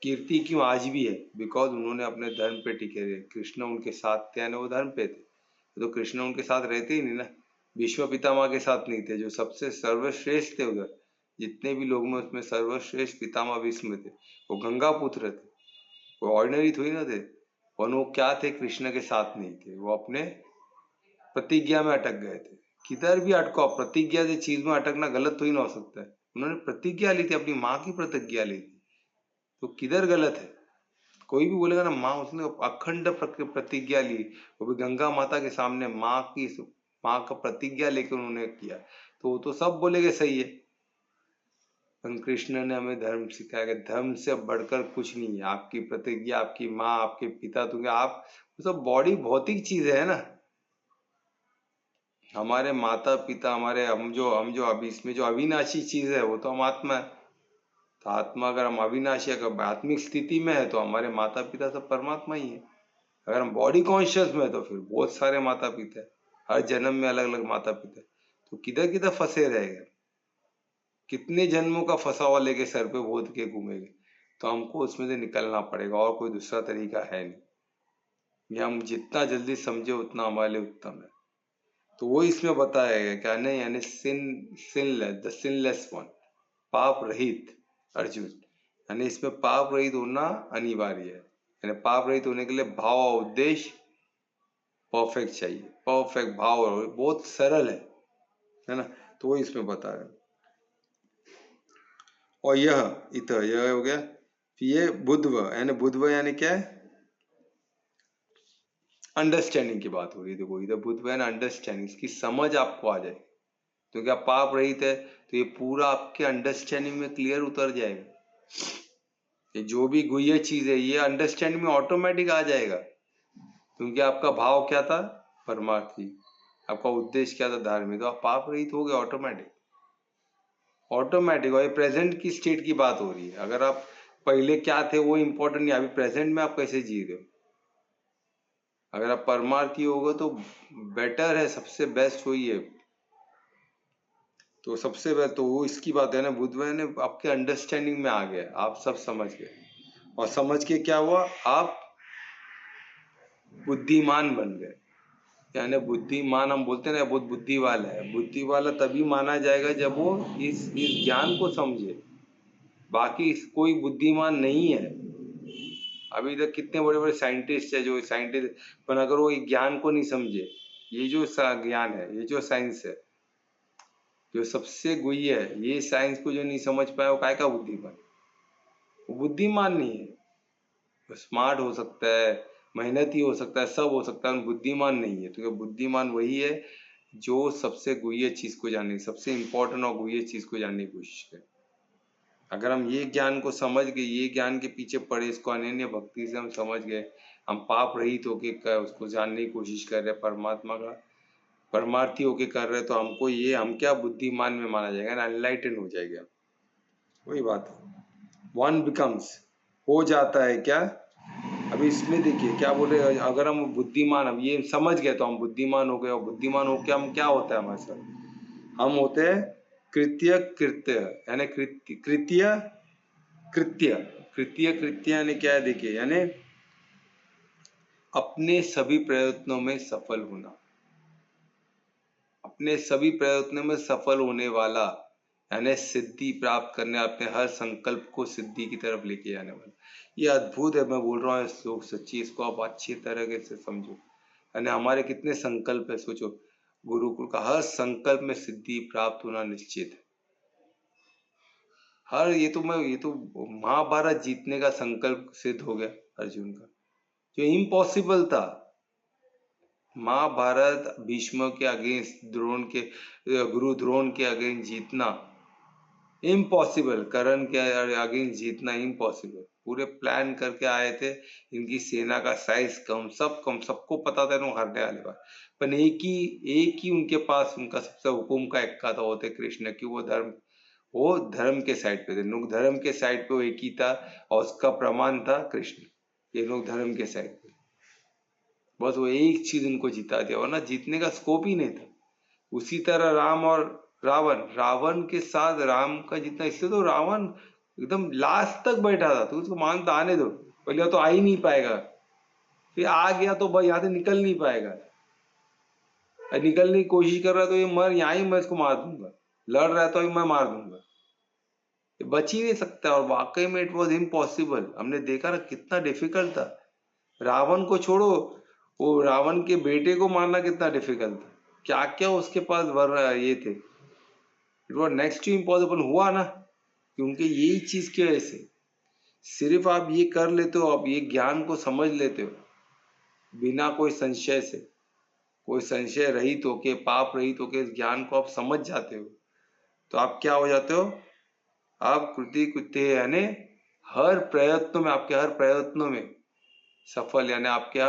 कीर्ति क्यों आज भी है, बिकॉज उन्होंने अपने धर्म पे टिके रहे, कृष्ण उनके साथ थे, यानी वो धर्म पे थे, तो कृष्ण उनके साथ रहते ही नहीं ना, भीष्म पितामह के साथ नहीं थे, जो सबसे सर्वश्रेष्ठ थे उधर, जितने भी लोग में उसमें सर्वश्रेष्ठ पितामह भीष्म थे, वो गंगा पुत्र थे, वो ऑर्डिनरी थोड़ी ना थे, और वो क्या थे, कृष्ण के साथ नहीं थे, वो अपने प्रतिज्ञा में अटक गए थे। किधर भी अटको आप, प्रतिज्ञा से चीज में अटकना गलत तो ही ना हो सकता है, उन्होंने प्रतिज्ञा ली थी, अपनी माँ की प्रतिज्ञा ली थी, तो किधर गलत है। कोई भी बोलेगा ना माँ उसने अखंड प्रतिज्ञा ली, वो भी गंगा माता के सामने, माँ का प्रतिज्ञा लेकर उन्होंने किया, तो वो तो सब बोलेंगे सही है। कृष्ण ने हमें धर्म सिखाया कि धर्म से बढ़कर कुछ नहीं है, आपकी प्रतिज्ञा, आपकी माँ, आपके पिता, तुम्हें आप, वो सब बॉडी भौतिक चीज है ना, हमारे माता पिता, हमारे हम जो अभी इसमें जो अविनाशी चीज है वो तो हम आत्मा है, तो आत्मा अगर हम अविनाशी, अगर आत्मिक स्थिति में है तो हमारे माता पिता सब परमात्मा ही है। अगर हम बॉडी कॉन्शियस में है तो फिर बहुत सारे माता पिता है, हर जन्म में अलग अलग माता पिता है, तो किधर किधर फंसे रहेगा, कितने जन्मों का फंसा हुआ लेके सर पे बोध के घूमेंगे, तो हमको उसमें से निकलना पड़ेगा, और कोई दूसरा तरीका है नहीं, ये हम जितना जल्दी समझे उतना हमारे लिए उत्तम है। तो वो इसमें बताया गया क्या नहीं, यानी द सिनलेस वन, पाप रहित अर्जुन, यानी इसमें पाप रहित होना अनिवार्य है, यानी पाप रहित होने के लिए भाव और उद्देश्य परफेक्ट चाहिए, परफेक्ट भाव, और बहुत सरल है ना, तो वो इसमें बता रहे हैं। और यह हो गया, ये बुद्धव, यानी बुद्धव यानी क्या है, अंडरस्टैंडिंग की बात हो रही है। देखो इधर बुद्ध है ना, अंडरस्टैंडिंग, इसकी समझ आपको आ जाए, क्योंकि आप पाप रहित है तो ये पूरा आपके अंडरस्टैंडिंग में क्लियर उतर जाएगा। ये जो भी गुह्य चीज है ये अंडरस्टैंडिंग में ऑटोमेटिक आ जाएगा, क्योंकि आपका भाव क्या था, परमार्थी, आपका उद्देश्य क्या था, धार्मिक, तो आप पाप रहित हो गए ऑटोमेटिक। और ये प्रेजेंट की स्टेट की बात हो रही है। अगर आप पहले क्या थे वो इम्पोर्टेंट नहीं, अभी प्रेजेंट में आप कैसे जी रहे हो। अगर आप परमार्थी होगे तो बेटर है, सबसे बेस्ट वही है। तो सबसे बेस्ट तो वो इसकी बात है ना, बुद्ध ने आपके अंडरस्टैंडिंग में आ गया, आप सब समझ गए, और समझ के क्या हुआ, आप बुद्धिमान बन गए। यानी बुद्धिमान हम बोलते हैं ना, बहुत बुद्धि वाला है, बुद्धि वाला तभी माना जाएगा जब वो इस ज्ञान को समझे। बाकी कोई बुद्धिमान नहीं है। अभी तक कितने बड़े बड़े साइंटिस्ट है जो साइंटिस्ट, पर अगर वो ज्ञान को नहीं समझे, ये जो ज्ञान है, ये जो साइंस है, जो सबसे गुह्य है, ये साइंस को जो नहीं समझ पाया वो काय का बुद्धिमान, वो बुद्धिमान नहीं है। वो स्मार्ट हो सकता है, मेहनती हो सकता है, सब हो सकता है, बुद्धिमान नहीं है। तो बुद्धिमान वही है जो सबसे गुह्य चीज को जानने, सबसे इंपॉर्टेंट और गुह्य चीज को जानने की कोशिश करे। अगर हम ये ज्ञान को समझ गए, ये ज्ञान के पीछे पड़े, इसको अनन्य भक्ति से हम समझ गए, हम पाप रहित होके उसको जानने की कोशिश कर रहे हैं, परमात्मा का परमार्थी होके कर रहे हैं, तो हमको ये, हम क्या बुद्धिमान में माना जाएगा, अनलाइटेंड हो जाएगा। वही बात है, वन बिकम्स, हो जाता है क्या। अभी इसमें देखिए क्या बोले, अगर हम बुद्धिमान, हम ये समझ गए तो हम बुद्धिमान हो गए, और बुद्धिमान होके हम क्या होता है हमारे साथ, हम होते हैं कृत्य कृत्य, यानी कृत्य कृत्य कृत्य कृत्य यानी क्या है, देखिए यानी अपने सभी प्रयत्नों में सफल होना, अपने सभी प्रयत्नों में सफल होने वाला, यानी सिद्धि प्राप्त करने, अपने हर संकल्प को सिद्धि की तरफ लेके जाने वाला। ये अद्भुत है, मैं बोल रहा हूँ श्लोक सच्ची, इसको आप अच्छी तरह से समझो। यानी हमारे कितने संकल्प है, सोचो, गुरुकुल का हर संकल्प में सिद्धि प्राप्त होना निश्चित है। हर ये तो महाभारत जीतने का संकल्प सिद्ध हो गया अर्जुन का, जो इम्पॉसिबल था। महाभारत भीष्म के अगेंस्ट, द्रोण के, गुरु द्रोण के अगेंस्ट जीतना इम्पॉसिबल, कर्ण के अगेंस्ट जीतना इम्पॉसिबल। पूरे प्लान करके आए थे, इनकी सेना का साइज कम, सब कम, सबको पता था इन्हों हारने वाले बात, पर एक ही उनके पास उनका सबसे हुकुम का इक्का था, होते कृष्ण की, वो धर्म के साइड पे थे, लोग धर्म के साइड पे वो एक ही था, और उसका प्रमाण था कृष्ण, ये लोग धर्म के साइड पे, बस वो एक चीज उनको जिता दिया, वरना जीतने का स्कोप ही नहीं था। उसी तरह राम और रावण के साथ राम का जितना, इससे तो रावण एकदम लास्ट तक बैठा था, तो उसको मानता आने दो, पहले तो आ ही नहीं पाएगा, फिर आ गया तो भाई यहाँ से निकल नहीं पाएगा, निकलने की कोशिश कर रहा है तो ये मर, यहाँ ही मैं इसको मार दूंगा, लड़ रहा है तो मैं मार दूंगा, ये बच ही नहीं सकता। और वाकई में इट वॉज इम्पॉसिबल, हमने देखा ना कितना डिफिकल्ट था। रावण को छोड़ो, वो रावण के बेटे को मारना कितना डिफिकल्ट था, क्या क्या उसके पास ये थे, it was next to impossible, हुआ ना, क्योंकि यही चीज की वजह से, सिर्फ आप ये कर लेते हो, आप ये ज्ञान को समझ लेते हो बिना कोई संशय से, कोई संशय रहित होके, पाप रहित होके इस ज्ञान को आप समझ जाते हो, तो आप क्या हो जाते हो, आप कृति कृत्य, यानी हर प्रयत्नों में, आपके हर प्रयत्नों में सफल, यानी आपके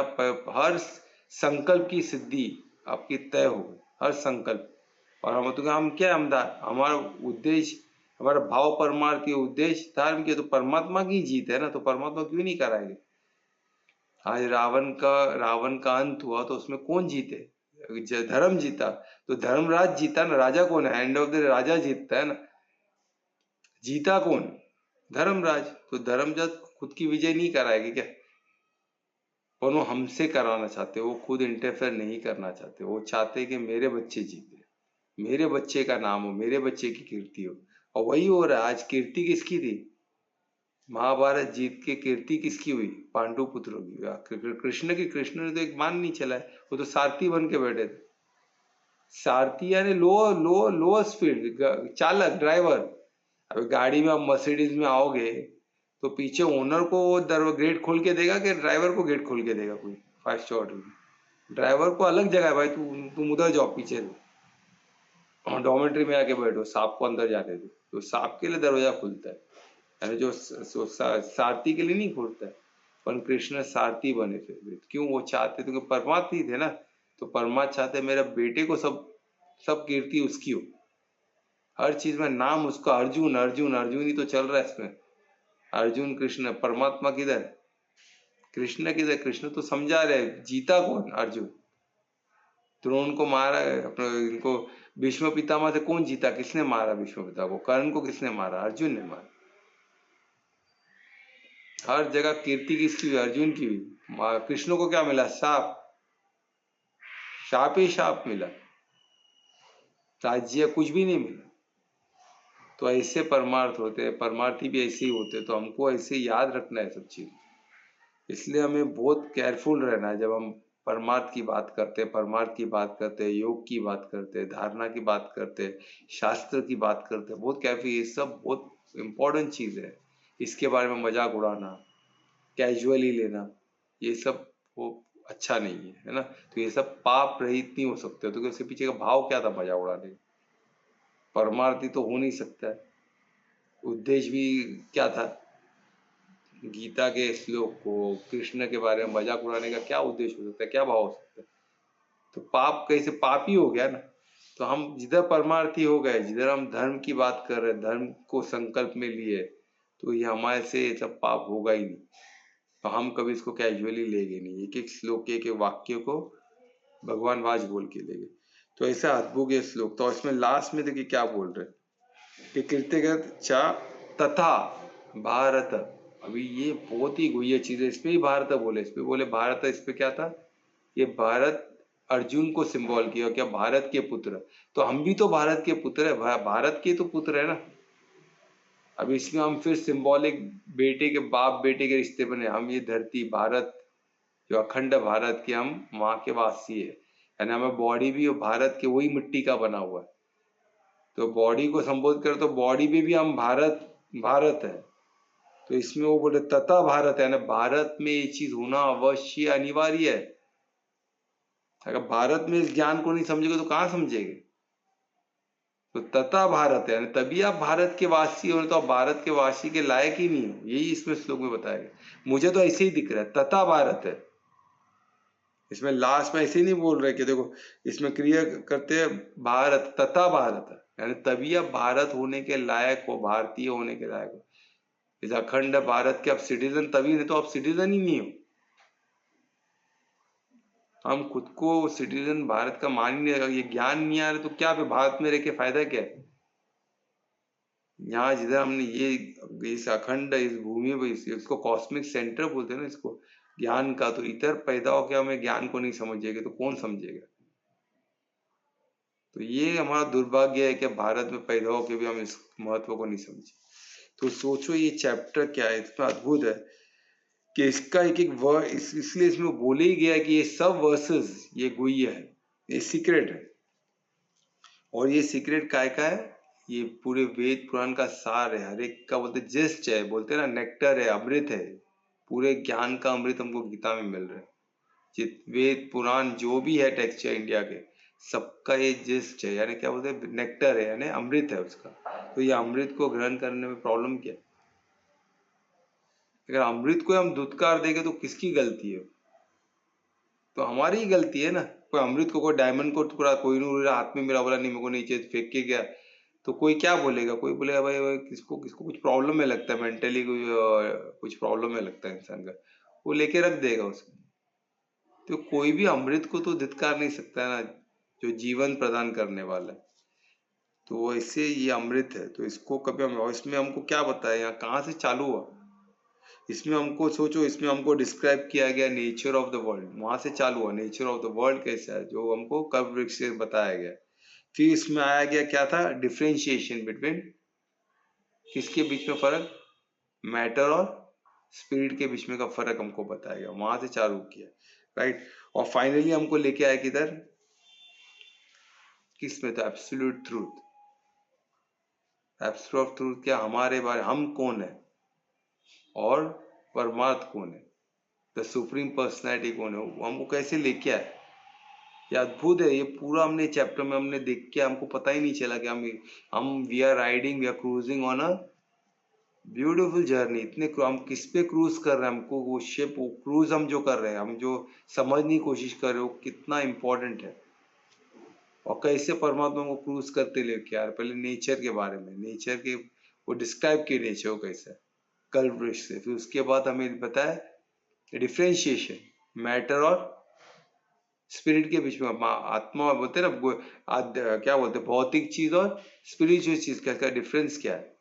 हर संकल्प की सिद्धि आपकी तय हो, हर संकल्प। और हम क्या, हमारा उद्देश्य, हमारा भाव परमार्थ, उद्देश्य धर्म के, तो परमात्मा की जीत है ना, तो परमात्मा क्यों नहीं कराएंगे। आज रावण का अंत हुआ तो उसमें कौन जीते, धर्म जीता, तो धर्मराज जीता ना, राजा कौन है, एंड ऑफ द राजा जीतता है ना, जीता कौन, धर्मराज, तो धर्मराज खुद की विजय नहीं कराएगी क्या, पर वो हमसे कराना चाहते, वो खुद इंटरफेयर नहीं करना चाहते, वो चाहते कि मेरे बच्चे जीते, मेरे बच्चे का नाम हो, मेरे बच्चे की कीर्ति हो, और वही हो रहा है। आज कीर्ति किसकी थी, महाभारत जीत के कीर्ति किसकी हुई, पांडु पुत्रों की, कृष्ण की। कृष्ण ने तो एक मान नहीं चला है, वो तो सारथी बन के बैठे थे, सारथी यानी लो स्पीड चालक, ड्राइवर। अब गाड़ी में आप मर्सिडीज में आओगे तो पीछे ओनर को वो गेट खोल के देगा कि ड्राइवर को गेट खोल के देगा कोई 5 स्टार होटल में, ड्राइवर को अलग जगह है भाई, तुम उधर जाओ पीछे, डॉर्मेट्री में आके बैठो, सांप को अंदर जाने दो। तो सांप के लिए दरवाजा खुलता है, यानी जो सारथी के लिए नहीं खुलता है। पर कृष्ण सारथी बने फिर, क्यों? वो चाहते थे, क्योंकि परमात्मा ही थे ना, तो परमात्मा चाहते मेरे बेटे को सब सब कीर्ति उसकी हो, हर चीज में नाम उसका। अर्जुन अर्जुन अर्जुन ही तो चल रहा है इसमें, अर्जुन कृष्ण। परमात्मा किधर? कृष्ण किधर? कृष्ण तो समझा रहे, जीता कौन? अर्जुन। द्रोण को मारा अपने, इनको भीष्म पितामह से कौन जीता? किसने मारा भीष्म पिता को? कर्ण को किसने मारा? अर्जुन ने मारा। हर जगह कीर्ति किसकी हुई? अर्जुन की हुई। कृष्ण को क्या मिला? शाप, शाप ही शाप मिला, राज्य कुछ भी नहीं मिला। तो ऐसे परमार्थ होते हैं, परमार्थी भी ऐसे ही होते हैं। तो हमको ऐसे याद रखना है सब चीज, इसलिए हमें बहुत केयरफुल रहना है जब हम परमार्थ की बात करते हैं, परमार्थ की बात करते हैं, योग की बात करते हैं, धारणा की बात करते हैं, शास्त्र की बात करते हैं। बहुत केयरफुल, ये सब बहुत इंपॉर्टेंट चीज है। इसके बारे में मजाक उड़ाना, कैजुअली लेना, ये सब वो अच्छा नहीं है, है ना? तो ये सब पाप रहित नहीं हो सकते। तो इसके पीछे का भाव क्या था मजाक उड़ाने का? परमार्थी तो हो नहीं सकता है। उद्देश्य भी क्या था? गीता के श्लोक को, कृष्ण के बारे में मजाक उड़ाने का क्या उद्देश्य हो सकता है? क्या भाव हो सकता है? तो पाप कैसे? पाप ही हो गया ना। तो हम जिधर परमार्थी हो गए, जिधर हम धर्म की बात कर रहे हैं, धर्म को संकल्प में लिए, तो ये हमारे से ये सब पाप होगा ही नहीं। तो हम कभी इसको कैजुअली लेंगे नहीं, एक एक श्लोक, एक एक वाक्य को भगवान वाच बोल के लेंगे। तो ऐसा अद्भुत ये श्लोक। तो इसमें लास्ट में देखिए क्या बोल रहे हैं, कृत्यगत चा तथा भारत। अभी ये बहुत ही गुह्य चीज है, इसमें ही भारत बोले, इसमें बोले भारत, इस पे क्या था? ये भारत अर्जुन को सिंबल किया क्या? भारत के पुत्र। तो हम भी तो भारत के पुत्र है, भारत के तो पुत्र है ना। अब इसमें हम फिर सिंबॉलिक बेटे के बाप बेटे के रिश्ते बने। हम ये धरती भारत, जो अखंड भारत के हम वहां के वासी है, यानी हमें बॉडी भी भारत के वही मिट्टी का बना हुआ है। तो बॉडी को संबोधित कर, तो बॉडी में भी हम भारत भारत है। तो इसमें वो बोले तथा भारत है, यानी भारत में ये चीज होना अवश्य अनिवार्य है। अगर भारत में इस ज्ञान को नहीं समझेगा तो कहाँ समझेंगे? तो तथा भारत है, यानी तभी आप भारत के वासी हो, तो आप भारत के वासी के लायक ही नहीं हो। यही इसमें श्लोक में बताया गया। मुझे तो ऐसे ही दिख रहा है, तथा भारत है। इसमें लास्ट में ऐसे ही नहीं बोल रहे कि देखो, इसमें क्रिया करते हैं भारत तथा भारत है, यानी तभी आप भारत होने के लायक हो, भारतीय होने के लायक हो। इस अखंड भारत के आप सिटीजन तभी, नहीं तो आप सिटीजन ही नहीं हो। हम खुद को सिटीजन भारत का मान ही नहीं रहा, ये ज्ञान नहीं आ रहा, तो क्या फिर भारत में रह के फायदा क्या है? यहाँ जिधर हमने ये इस अखंड इस भूमि पर इसको कॉस्मिक सेंटर बोलते हैं ना इसको, ज्ञान का, तो इधर पैदा होकर हमें ज्ञान को नहीं समझेगा तो कौन समझेगा? तो ये हमारा दुर्भाग्य है कि भारत में पैदा होकर भी हम इस महत्व को नहीं समझे। तो सोचो ये चैप्टर क्या है, इतना अद्भुत है कि इसका एक एक वर्ड इसलिए इसमें बोले ही गया कि ये सब वर्सेस ये गुह्य है, ये सीक्रेट है। और ये सीक्रेट काय का है? ये पूरे वेद पुराण का सार है, हर एक का बोलते जिस्ट है, बोलते ना नेक्टर है, अमृत है। पूरे ज्ञान का अमृत हमको गीता में मिल रहा है। जित वेद पुराण जो भी है टेक्सचर इंडिया के, सबका ये जिस्ट है, यानी क्या बोलते हैं, नेक्टर है, यानी अमृत है उसका। तो ये अमृत को ग्रहण करने में प्रॉब्लम क्या है? अगर अमृत को हम धुतकार देंगे तो किसकी गलती है? तो हमारी ही गलती है ना। कोई अमृत को, कोई डायमंड को टुकड़ा कोई नहीं हाथ में मेरा, बोला नहीं मेरे को नहीं चाहिए, फेंक के गया, तो कोई क्या बोलेगा? कोई बोलेगा भाई किसको किसको कुछ प्रॉब्लम में लगता है, मेंटली कुछ प्रॉब्लम में लगता है इंसान का, वो लेके रख देगा उसको। तो कोई भी अमृत को तो धिक्कार नहीं सकता है ना, जो जीवन प्रदान करने वाला है। तो ऐसे ये अमृत है, तो इसको कभी हम, इसमें हमको क्या बताया, यहाँ कहाँ से चालू हुआ? इसमें हमको सोचो, इसमें हमको डिस्क्राइब किया गया नेचर ऑफ द वर्ल्ड, वहां से चालू हुआ। नेचर ऑफ द वर्ल्ड कैसा है, जो हमको कल्प वृक्ष से बताया गया। फिर इसमें आया गया क्या था, डिफ्रेंशिएशन बिटवीन, किसके बीच में फर्क, मैटर और स्पिरिट के बीच में का फर्क हमको बताया गया, वहां से चालू किया, राइट। और फाइनली हमको लेके आया किधर, किस में, तो एब्सोल्यूट ट्रूथ। एब्सोल्यूट ट्रूथ क्या, हमारे बारे, हम कौन है और परमार्थ कौन है, द सुप्रीम पर्सनैलिटी कौन है, वो हमको कैसे लेके आए। क्या अद्भुत है ये पूरा। हमने चैप्टर में हमने देख के हमको पता ही नहीं चला कि हम we are riding, we are cruising on a beautiful journey. हम किस पे क्रूज कर रहे हैं, हमको वो शिप, वो क्रूज हम जो कर रहे हैं, हम जो समझने की कोशिश कर रहे हो कितना इंपॉर्टेंट है और कैसे परमात्मा को क्रूज करते लेके यार। पहले नेचर के बारे में, नेचर के वो डिस्क्राइब किए नेचर को कैसे कल्प वृक्ष से, फिर उसके बाद हमें बताया डिफ्रेंशिएशन मैटर और स्पिरिट के बीच में। आत्मा बोलते हैं ना, क्या बोलते हैं, भौतिक चीज और स्पिरिचुअल चीज का इसका डिफरेंस क्या है।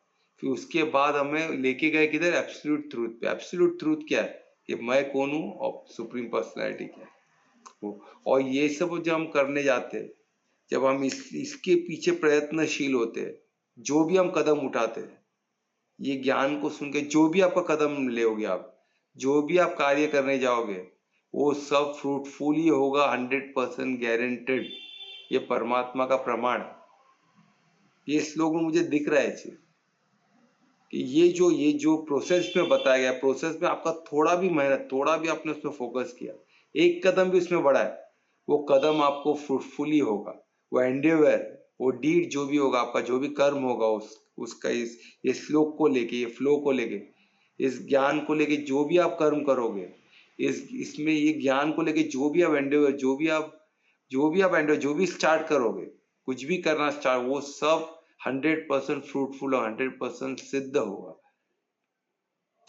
फिर उसके बाद हमें लेके गए किधर, एब्सोल्यूट ट्रूथ पे। एब्सोल्यूट ट्रूथ क्या है कि मैं कौन हूँ और सुप्रीम पर्सनैलिटी क्या है वो। और ये सब जब हम करने जाते हैं, जब हम इसके पीछे प्रयत्नशील होते हैं, जो भी हम कदम उठाते हैं, ये ज्ञान को सुन के जो भी आपका कदम लेोगे आप, जो भी आप कार्य करने जाओगे, वो सब फ्रूटफुल ही होगा, 100% गारंटेड। ये परमात्मा का प्रमाण। ये श्लोक में मुझे दिख रहा है चीज कि ये जो प्रोसेस में बताया गया, प्रोसेस में आपका थोड़ा भी मेहनत, थोड़ा भी आपने उसमें फोकस किया, एक कदम भी उसमें बढ़ा है, वो कदम आपको फ्रूटफुली होगा। वो एंडेवर, वो डीड जो भी होगा, आपका जो भी कर्म होगा, उसका ये श्लोक को लेके, ये फ्लो को लेके, इस ज्ञान को लेके जो भी आप कर्म करोगे, इसमें ये ज्ञान को लेके जो भी आप एंडेवर, जो भी आप एंडेवर, जो भी स्टार्ट करोगे, कुछ भी करना स्टार्ट, वो सब 100% फ्रूटफुल और 100% सिद्ध होगा।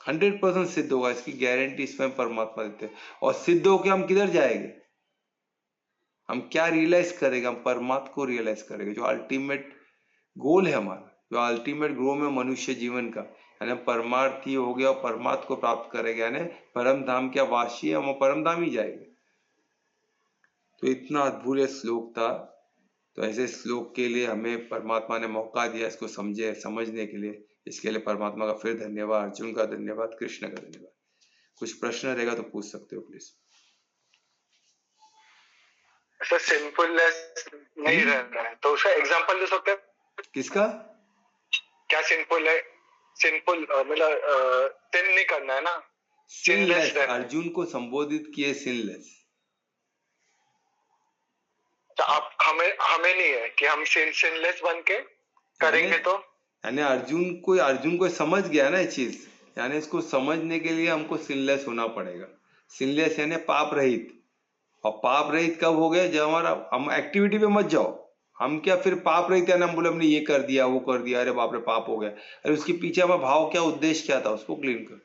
100% सिद्ध होगा, इसकी गारंटी इसमें परमात्मा देते हैं। और सिद्ध होके हम किधर जाएंगे, हम क्या रियलाइज करेंगे, हम परमात्मा को रियलाइज करेंगे, जो अल्टीमेट गोल है हमारा, जो अल्टीमेट ग्रोम है मनुष्य जीवन का, यानी परमार्थी हो गया और परमात्मा को प्राप्त करेंगे, यानी परम धाम क्या वासी है, हम परम धाम ही जाएंगे। तो इतना अद्भुत श्लोक था। तो ऐसे श्लोक के लिए हमें परमात्मा ने मौका दिया इसको समझने के लिए। इसके लिए परमात्मा का फिर धन्यवाद, अर्जुन का धन्यवाद, कृष्ण का धन्यवाद। कुछ प्रश्न रहेगा तो पूछ सकते हो प्लीज। ऐसा सिंपलनेस नहीं रहता है, तो उसका एग्जांपल दे सकते हैं? किसका क्या सिंपल है? सिंपल मतलब सिन नहीं करना है ना, सिनलेस। अर्जुन को संबोधित किए सिनलेस। तो आप हमें नहीं है कि हम सिनलेस बन के करेंगे तो, यानी अर्जुन को समझ गया ना ये चीज, यानी इसको समझने के लिए हमको सिनलेस होना पड़ेगा। सिनलेस यानी पाप रहित। और पाप रहित कब हो गया, जब हम एक्टिविटी पे मत जाओ। हम क्या फिर पाप रहित है ना, हम बोले हमने ये कर दिया वो कर दिया, अरे बाप रे पाप हो गया। अरे उसके पीछे हमारा भाव क्या, उद्देश्य क्या था, उसको क्लीन कर।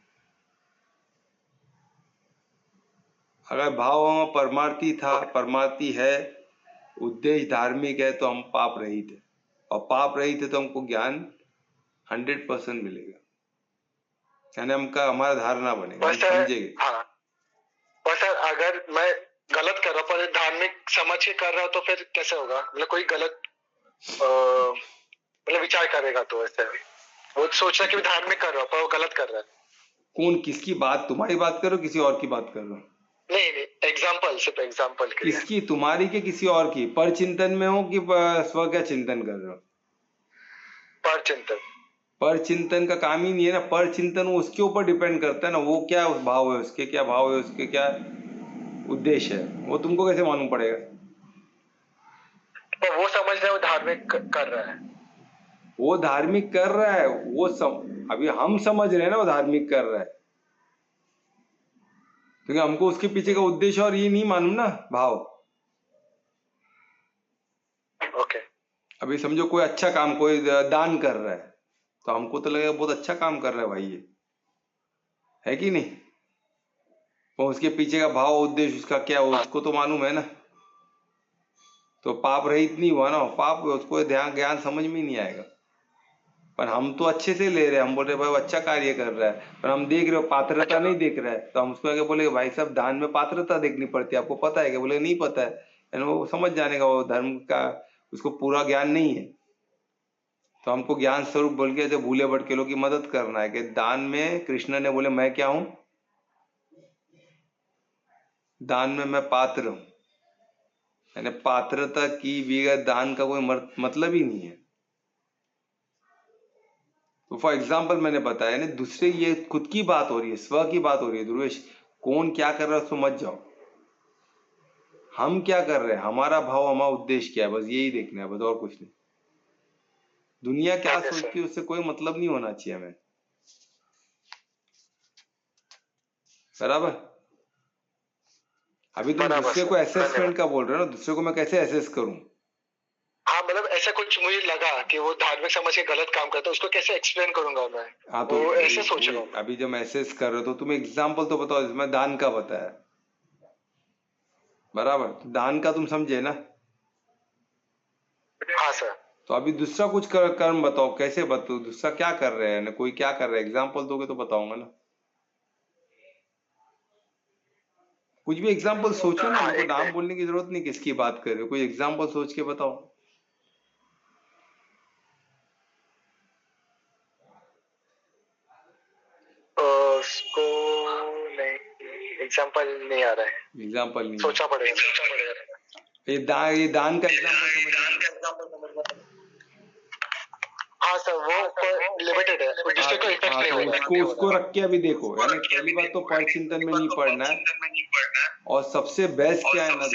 अगर भाव हमारा परमार्थी था, परमार्थी है, उद्देश्य धार्मिक है, तो हम पाप रहित है। और पाप रहित है तो हमको ज्ञान 100% मिलेगा, यानी हमारा धारणा बनेगा, हम समझेंगे। हाँ, पर सर अगर मैं गलत कर रहा हूँ पर धार्मिक समझ के कर रहा हूँ तो फिर कैसे होगा? मतलब कोई गलत मतलब विचार करेगा तो ऐसे वो सोच रहा है कि धार्मिक कर रहा हूँ पर वो गलत कर रहा है। कौन, किसकी बात, तुम्हारी बात करो किसी और की बात कर रहा हूँ? नहीं, एग्जाम्पल, सिर्फ एग्जाम्पल के लिए। किसकी, तुम्हारी के किसी और की? पर चिंतन में हो कि स्व क्या चिंतन कर रहे हो? पर चिंतन। पर चिंतन का काम ही नहीं है ना। पर चिंतन उसके ऊपर डिपेंड करता है ना, वो क्या उस भाव है, उसके क्या भाव है, उसके क्या उद्देश्य है, वो तुमको कैसे मालूम पड़ेगा? तो वो समझ रहे, वो धार्मिक कर रहा है, वो धार्मिक कर रहा है, अभी हम समझ रहे हैं ना वो धार्मिक कर रहा है, क्योंकि हमको उसके पीछे का उद्देश्य और ये नहीं मालूम ना, भाव। ओके। अभी समझो कोई अच्छा काम, कोई दान कर रहा है, तो हमको तो लगेगा बहुत अच्छा काम कर रहा है भाई ये, है कि नहीं? तो उसके पीछे का भाव उद्देश्य उसका क्या हो, उसको तो मालूम है ना। तो पाप रहित नहीं हुआ ना, पाप उसको ज्ञान समझ में नहीं आएगा। पर हम तो अच्छे से ले रहे हैं, हम बोल रहे भाई वो अच्छा कार्य कर रहा है, पर हम देख रहे हो पात्रता नहीं देख रहा है, तो हम उसको आगे बोले भाई साहब दान में पात्रता देखनी पड़ती है, आपको पता है क्या? बोले नहीं पता है। यानी वो समझ जाने का, वो धर्म का उसको पूरा ज्ञान नहीं है। तो हमको ज्ञान स्वरूप बोल के ऐसे भूले भटके लोग की मदद करना है कि दान में कृष्ण ने बोले मैं क्या हूं, दान में मैं पात्र हूं, यानी पात्रता की बगैर दान का कोई मतलब ही नहीं है। तो फॉर एग्जाम्पल मैंने बताया ना, दूसरे, ये खुद की बात हो रही है, स्व की बात हो रही है। ध्रुवेश कौन क्या कर रहा है उसको मत जाओ, हम क्या कर रहे हैं, हमारा भाव, हमारा उद्देश्य क्या है, बस यही देखना है, बस और कुछ नहीं। दुनिया क्या ठीक है सर। सोचती है उससे कोई मतलब नहीं होना चाहिए हमें, बराबर। अभी तुम बराबर दूसरे सर, को धन्यवाद। असेसमेंट का बोल रहे हो ना, दूसरे को मैं कैसे असेस करूं? हाँ मतलब ऐसा कुछ मुझे लगा कि वो धार्मिक समझ के गलत काम करता है, उसको कैसे एक्सप्लेन करूंगा मैं, हाँ तो वो ऐसे सोच वही रहा हूँ मैं। अभी जब असेस कर रहे हो तो तुम एग्जाम्पल तो बताओ, इसमें दान का बताया, बराबर, तो दान का तुम समझे ना। हाँ सर। तो अभी दूसरा कुछ कर्म बताओ, कैसे बताओ, दूसरा क्या कर रहे हैं ना, कोई क्या कर रहा है, एग्जाम्पल दोगे तो बताऊंगा ना। कुछ भी एग्जाम्पल सोचो ना, हाँ मेरे को एक नाम मिनट। बोलने की जरूरत नहीं किसकी बात कर रहे हो, कोई एग्जाम्पल सोच के बताओ। उसको नहीं, एग्जाम्पल नहीं आ रहा है, एग्जाम्पल नहीं सोचा है, पड़ेगा। ये दान का एग्जाम्पल समझ। हाँ सर, वो लिमिटेड है, हाँ दूसरे को इफेक्ट नहीं तो होगा। उसको रख के अभी देखो, यानी पहली बात तो पर चिंतन में नहीं पढ़ना है, और सबसे बेस्ट क्या है ना,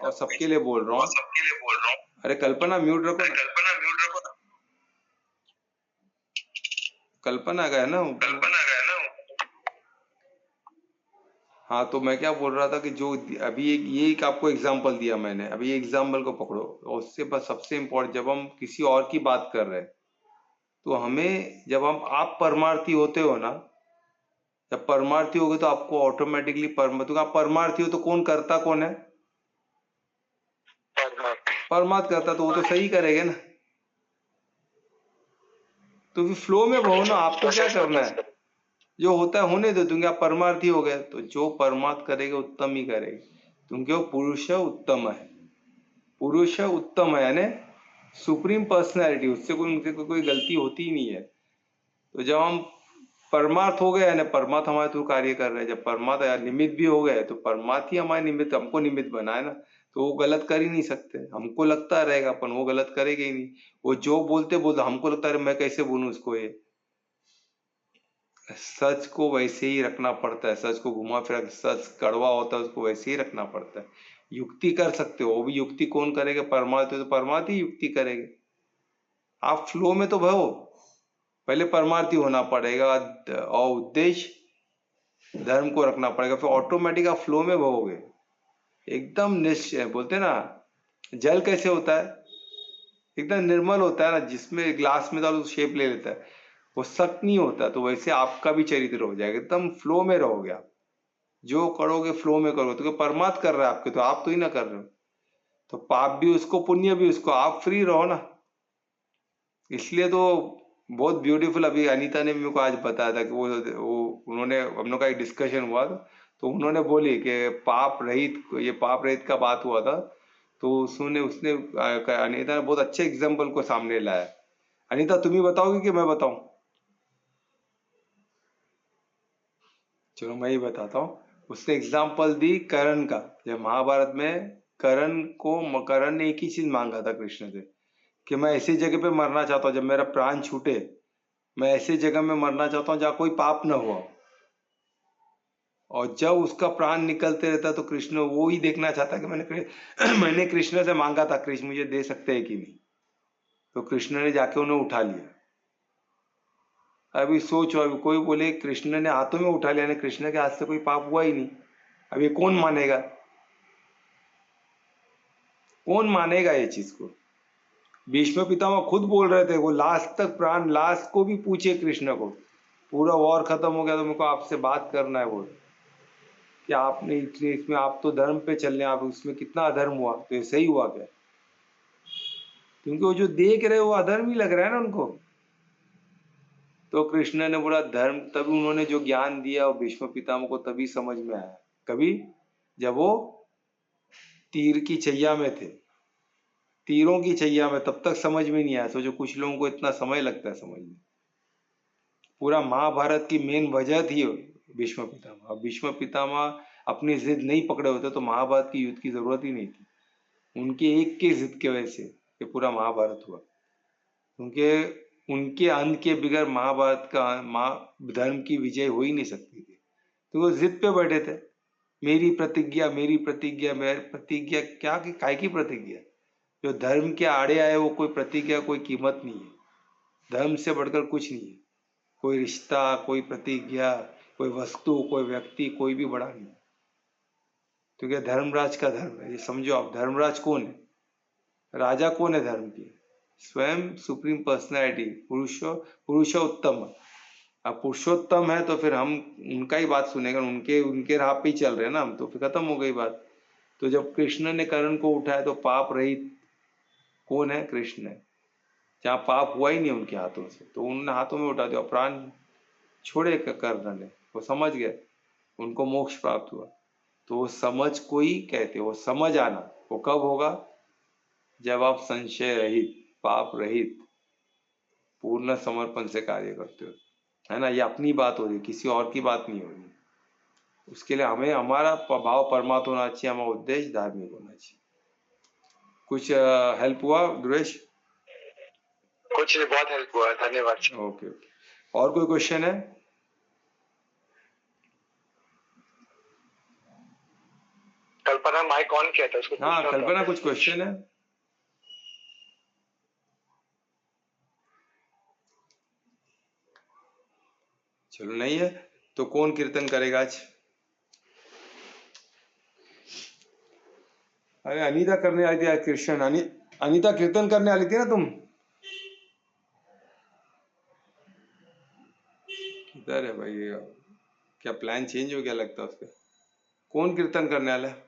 और सबके लिए बोल रहा हूँ, अरे कल्पना म्यूट रखो ना, कल्पना का है ना ऊपर। हाँ तो मैं क्या बोल रहा था कि जो अभी एक आपको एग्जाम्पल दिया मैंने, अभी एग्जाम्पल को पकड़ो, और उससे बस सबसे इम्पोर्टेंट, जब हम किसी और की बात कर रहे हैं तो हमें, जब आप परमार्थी होते हो ना, जब परमार्थी होगे तो आपको ऑटोमेटिकली तो आप परमार्थी हो तो कौन करता कौन है, परमार्थ करता, तो वो तो सही करेगा ना। तो फिर फ्लो में बहो ना, आपको क्या करना है, जो होता है होने दो, क्योंकि आप परमार्थी हो गए, तो जो परमार्थ करेगा उत्तम ही करेगा, क्योंकि वो पुरुष उत्तम है, पुरुष उत्तम है, यानी सुप्रीम पर्सनैलिटी, उससे कोई गलती होती ही नहीं है। तो जब हम परमार्थ हो गए, यानी परमात्मा हमारे थ्रू कार्य कर रहे हैं, जब परमात्मा निमित्त भी हो गए तो परमात्मा ही हमारे निमित्त, हमको निमित्त बनाए ना, तो वो गलत कर ही नहीं सकते, हमको लगता रहेगा अपन, वो गलत करेगा ही नहीं। वो जो बोलते बोलते हमको लगता है मैं कैसे बोलूं उसको, ये सच को वैसे ही रखना पड़ता है, सच को घुमा फिरा, सच कड़वा होता है उसको वैसे ही रखना पड़ता है। युक्ति कर सकते हो, वो भी युक्ति कौन करेगा, परमात्मा, तो परमात्मा ही युक्ति करेगा। आप फ्लो में तो भरो, पहले परमार्थी होना पड़ेगा, और उद्देश्य धर्म को रखना पड़ेगा, फिर ऑटोमेटिक आप फ्लो में बहोगे, एकदम निश्चय। बोलते ना, जल कैसे होता है, एकदम निर्मल होता है ना, जिसमें ग्लास में डालो तो शेप ले लेता है, वो सख्त नहीं होता। तो वैसे आपका भी चरित्र हो जाएगा, एकदम फ्लो में रहोगे आप, जो करोगे फ्लो में करोगे, तो परमात्मा कर रहा है आपके, तो आप तो ही ना कर रहे हो, तो पाप भी उसको पुण्य भी उसको, आप फ्री रहो ना। इसलिए तो बहुत ब्यूटीफुल, अभी अनीता ने मेरे को आज बताया था कि वो उन्होंने, हम लोग का एक डिस्कशन हुआ था, तो उन्होंने बोली कि पाप रहित, ये पाप रहित का बात हुआ था, तो उसने उसने अनीता ने बहुत अच्छे एग्जाम्पल को सामने लाया। अनीता तुम ही बताओगी कि मैं बताऊं? चलो मैं ही बताता हूँ। उसने एग्जाम्पल दी कर्ण का, जब महाभारत में कर्ण ने एक ही चीज मांगा था कृष्ण से, कि मैं ऐसी जगह पे मरना चाहता हूँ, जब मेरा प्राण छूटे मैं ऐसी जगह में मरना चाहता हूँ जहाँ कोई पाप न हुआ। और जब उसका प्राण निकलते रहता तो कृष्ण वो ही देखना चाहता कि मैंने कृष्ण से मांगा था, कृष्ण मुझे दे सकते हैं कि नहीं, तो कृष्ण ने जाके उन्हें उठा लिया। अभी सोचो, अभी कोई बोले कृष्ण ने हाथों में उठा लिया, कृष्ण के हाथ से कोई पाप हुआ ही नहीं, अब ये कौन मानेगा, कौन मानेगा ये चीज को? भीष्म पितामह खुद बोल रहे थे, वो लास्ट तक प्राण, लास्ट को भी पूछे कृष्ण को, पूरा वॉर खत्म हो गया तो मेरे को आपसे बात करना है, वो कि आपने इतने इसमें, आप तो धर्म पे चल रहे हैं, आप उसमें कितना अधर्म हुआ, तो ये सही हुआ क्या? क्योंकि वो जो देख रहे वो अधर्म ही लग रहा है ना उनको। तो कृष्ण ने बोला धर्म, तभी उन्होंने जो ज्ञान दिया वो भीष्म पितामह को तभी समझ में आया, कभी जब वो तीर की छैया में थे, तीरों की छैया में, तब तक समझ में नहीं आया। सोचो कुछ लोगों को इतना समय लगता है समझने। पूरा महाभारत की मेन वजह थी भीष्म पितामह। अब भीष्म पितामह अपनी जिद नहीं पकड़े होते तो महाभारत की युद्ध की जरूरत ही नहीं थी। उनके एक के जिद की वजह से ये पूरा महाभारत हुआ, क्योंकि उनके अंत के बगैर महाभारत का धर्म की विजय हो ही नहीं सकती थी, तो वो जिद पे बैठे थे। मेरी प्रतिज्ञा, मेरी प्रतिज्ञा, मेरी प्रतिज्ञा, क्या की काय की प्रतिज्ञा? जो धर्म के आड़े आए वो कोई प्रतिज्ञा, कोई कीमत नहीं है। धर्म से बढ़कर कुछ नहीं है। कोई रिश्ता, कोई प्रतिज्ञा, कोई वस्तु, कोई व्यक्ति, कोई भी बड़ा नहीं। क्योंकि धर्मराज का धर्म है, ये समझो आप। धर्मराज कौन है? राजा कौन है धर्म की? स्वयं सुप्रीम पर्सनैलिटी, पुरुषोत्तम। अब पुरुषोत्तम है तो फिर हम उनका ही बात सुनेगा, उनके उनके राह पे ही चल रहे हैं ना हम, तो फिर खत्म हो गई बात। तो जब कृष्ण ने कर्ण को उठाया तो पाप रहित कौन है? कृष्ण है। जहाँ पाप हुआ ही नहीं उनके हाथों से, तो उन्होंने हाथों में उठा दिया, प्राण छोड़े कर्ण ने। वो समझ गए, उनको मोक्ष प्राप्त हुआ। तो वो समझ को ही कहते, वो समझ आना। वो कब होगा? जब आप संशय रहित, पाप रहित, पूर्ण समर्पण से कार्य करते हो, है ना। ये अपनी बात हो रही है, किसी और की बात नहीं हो रही। उसके लिए हमें हमारा भाव परमात्मा होना चाहिए, हमारा उद्देश्य धार्मिक होना चाहिए। कुछ हेल्प हुआ ध्रुवेश? कुछ नहीं, बहुत हेल्प हुआ, धन्यवाद। ओके ओके, और कोई क्वेश्चन है? कल्पना माइक ऑन किया था, उसको हाँ पूछना था। कल्पना, कुछ क्वेश्चन है? चलो नहीं है तो कौन कीर्तन करेगा आज? अरे अनीता करने आई थी आज कृष्ण। अनीता कीर्तन करने वाली थी ना तुम? किधर है भाई? क्या प्लान चेंज हो गया लगता है उसका? कौन कीर्तन करने वाला है?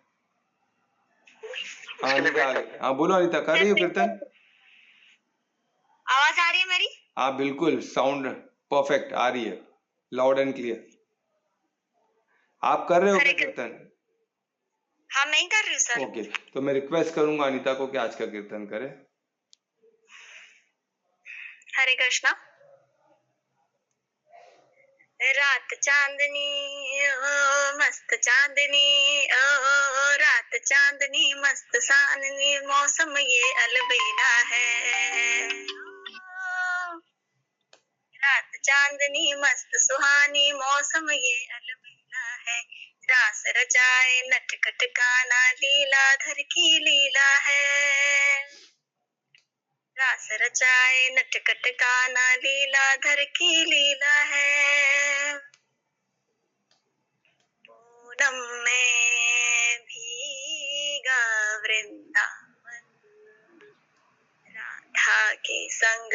हाँ अनीता आ गई। हाँ बोलो अनीता, कर रही हो कीर्तन? आवाज आ रही है मेरी? हाँ बिल्कुल, साउंड परफेक्ट आ रही है, लाउड एंड क्लियर। आप कर रहे हो क्या कीर्तन? हाँ मैं ही कर रही हूँ सर। ओके, तो मैं रिक्वेस्ट करूंगा अनीता को कि आज का कीर्तन करे। हरे कृष्णा। रात चांदनी ओ मस्त चांदनी, ओ रात चांदनी मस्त चांदनी, मौसम ये अलबेला है। रात चांदनी मस्त सुहानी, मौसम ये अलबेला है। रास रचाए नटखट काना, लीलाधर की लीला है। रास रचाए नटखट काना, लीलाधर की लीला है। पूनम में भीगा वृंदावन, राधा के संग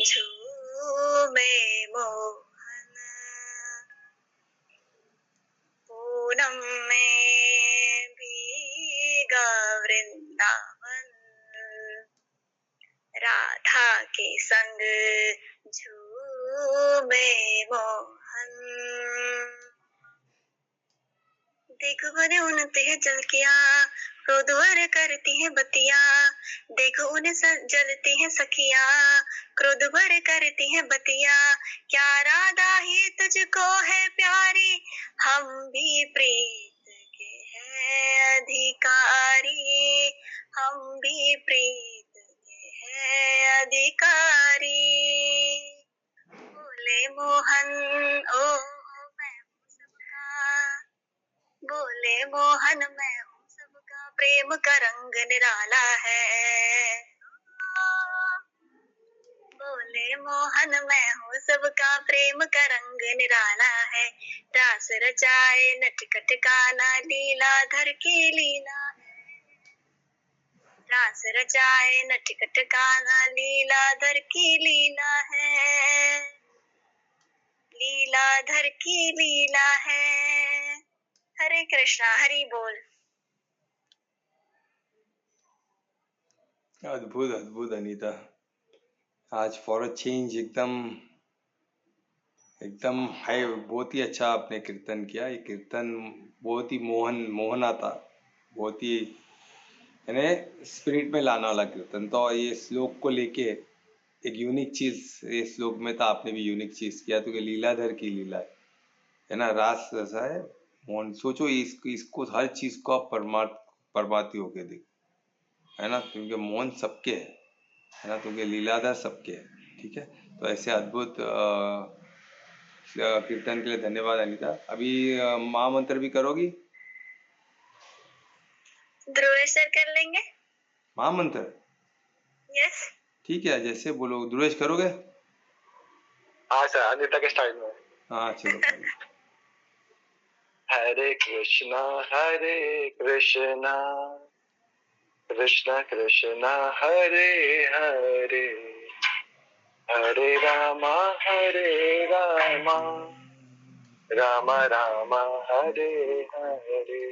झूमे मोहन। पूनम में भीगा वृंदावन, राधा के संग झूमे मोहन। देखो बने उनते है जलकिया, क्रोधवर करती है बतिया। देखो उन्हें जलती है सखिया, क्रोधवर करती है बतिया। क्या राधा ही तुझको है प्यारी, हम भी प्रीत के हैं अधिकारी। हम भी प्रीत के हैं अधिकारी। बोले मोहन ओ मैं हूँ सबका, बोले मोहन मैं हूँ सबका, प्रेम का रंग निराला है। बोले मोहन मैं हूँ सबका, प्रेम का रंग निराला है। रास रचाए नटखट काना, लीलाधर की लीला है। रास रचाए नटखट काना, लीलाधर की लीला है। लीलाधर की लीला है। हरे कृष्णा, हरि बोल। अद्भुत अद्भुत अनीता, आज फॉर अ चेंज एकदम एकदम है। बहुत ही अच्छा आपने कीर्तन किया। ये कीर्तन बहुत ही मोहन आता, बहुत ही यानी स्पिरिट में लाने वाला कीर्तन। तो ये श्लोक को लेके एक यूनिक चीज ये श्लोक में था, आपने भी यूनिक चीज किया। तो लीलाधर की लीला है ना, रास रसा है मोहन। सोचो इसको हर चीज को आप परमार्थी होके देखो, है ना, क्योंकि मोहन सबके है ना, क्योंकि लीलाधर सबके है। ठीक है, तो ऐसे अद्भुत कीर्तन के लिए धन्यवाद अनीता। अभी महामंत्र भी करोगी? ध्रुवेश सर कर लेंगे। महामंत्र यस। ठीक है, जैसे बोलो। ध्रुवेश करोगे? हाँ सर, अनिता के स्टाइल में। हाँ चलो करो। हरे कृष्णा कृष्ण कृष्ण हरे हरे, हरे रामा राम राम हरे हरे,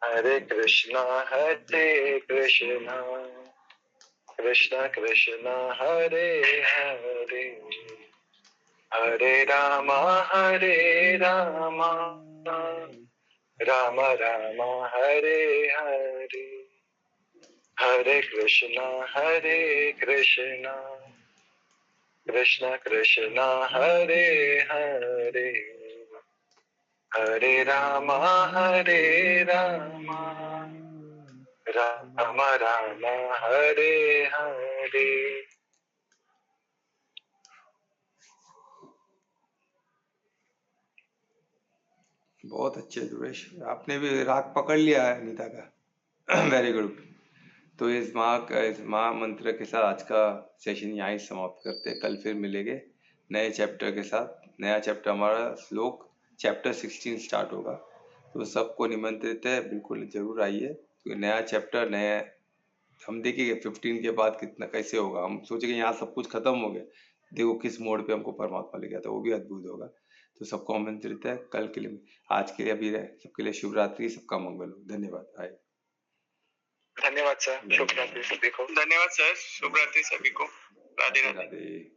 हरे कृष्णा कृष्ण कृष्ण हरे हरे, हरे राम राम राम हरे हरे, हरे कृष्णा कृष्ण कृष्ण हरे हरे, हरे राम राम राम हरे हरे। बहुत अच्छे ध्रुवेश, आपने भी राग पकड़ लिया है अनीता का। Very good. तो इस महामंत्र के साथ आज का सेशन यहाँ ही समाप्त करते हैं। कल फिर मिलेंगे नए चैप्टर के साथ। नया चैप्टर हमारा श्लोक चैप्टर 16 स्टार्ट होगा, तो सबको निमंत्रित है, बिल्कुल जरूर आइए। तो नया चैप्टर नया हम देखेंगे 15 के बाद कितना कैसे होगा। हम सोचेंगे यहाँ सब कुछ खत्म हो गया, देखो किस मोड़ पे हमको परमात्मा ले गया था, वो भी अद्भुत होगा। तो सबको आमंत्रित है कल के लिए। आज के लिए अभी सबके लिए शुभ रात्रि, सबका मंगल हो। धन्यवाद। आए धन्यवाद सर, शुभ रात्रि सभी को। धन्यवाद सर, शुभ रात्रि सभी को। राधे राधे। राधे।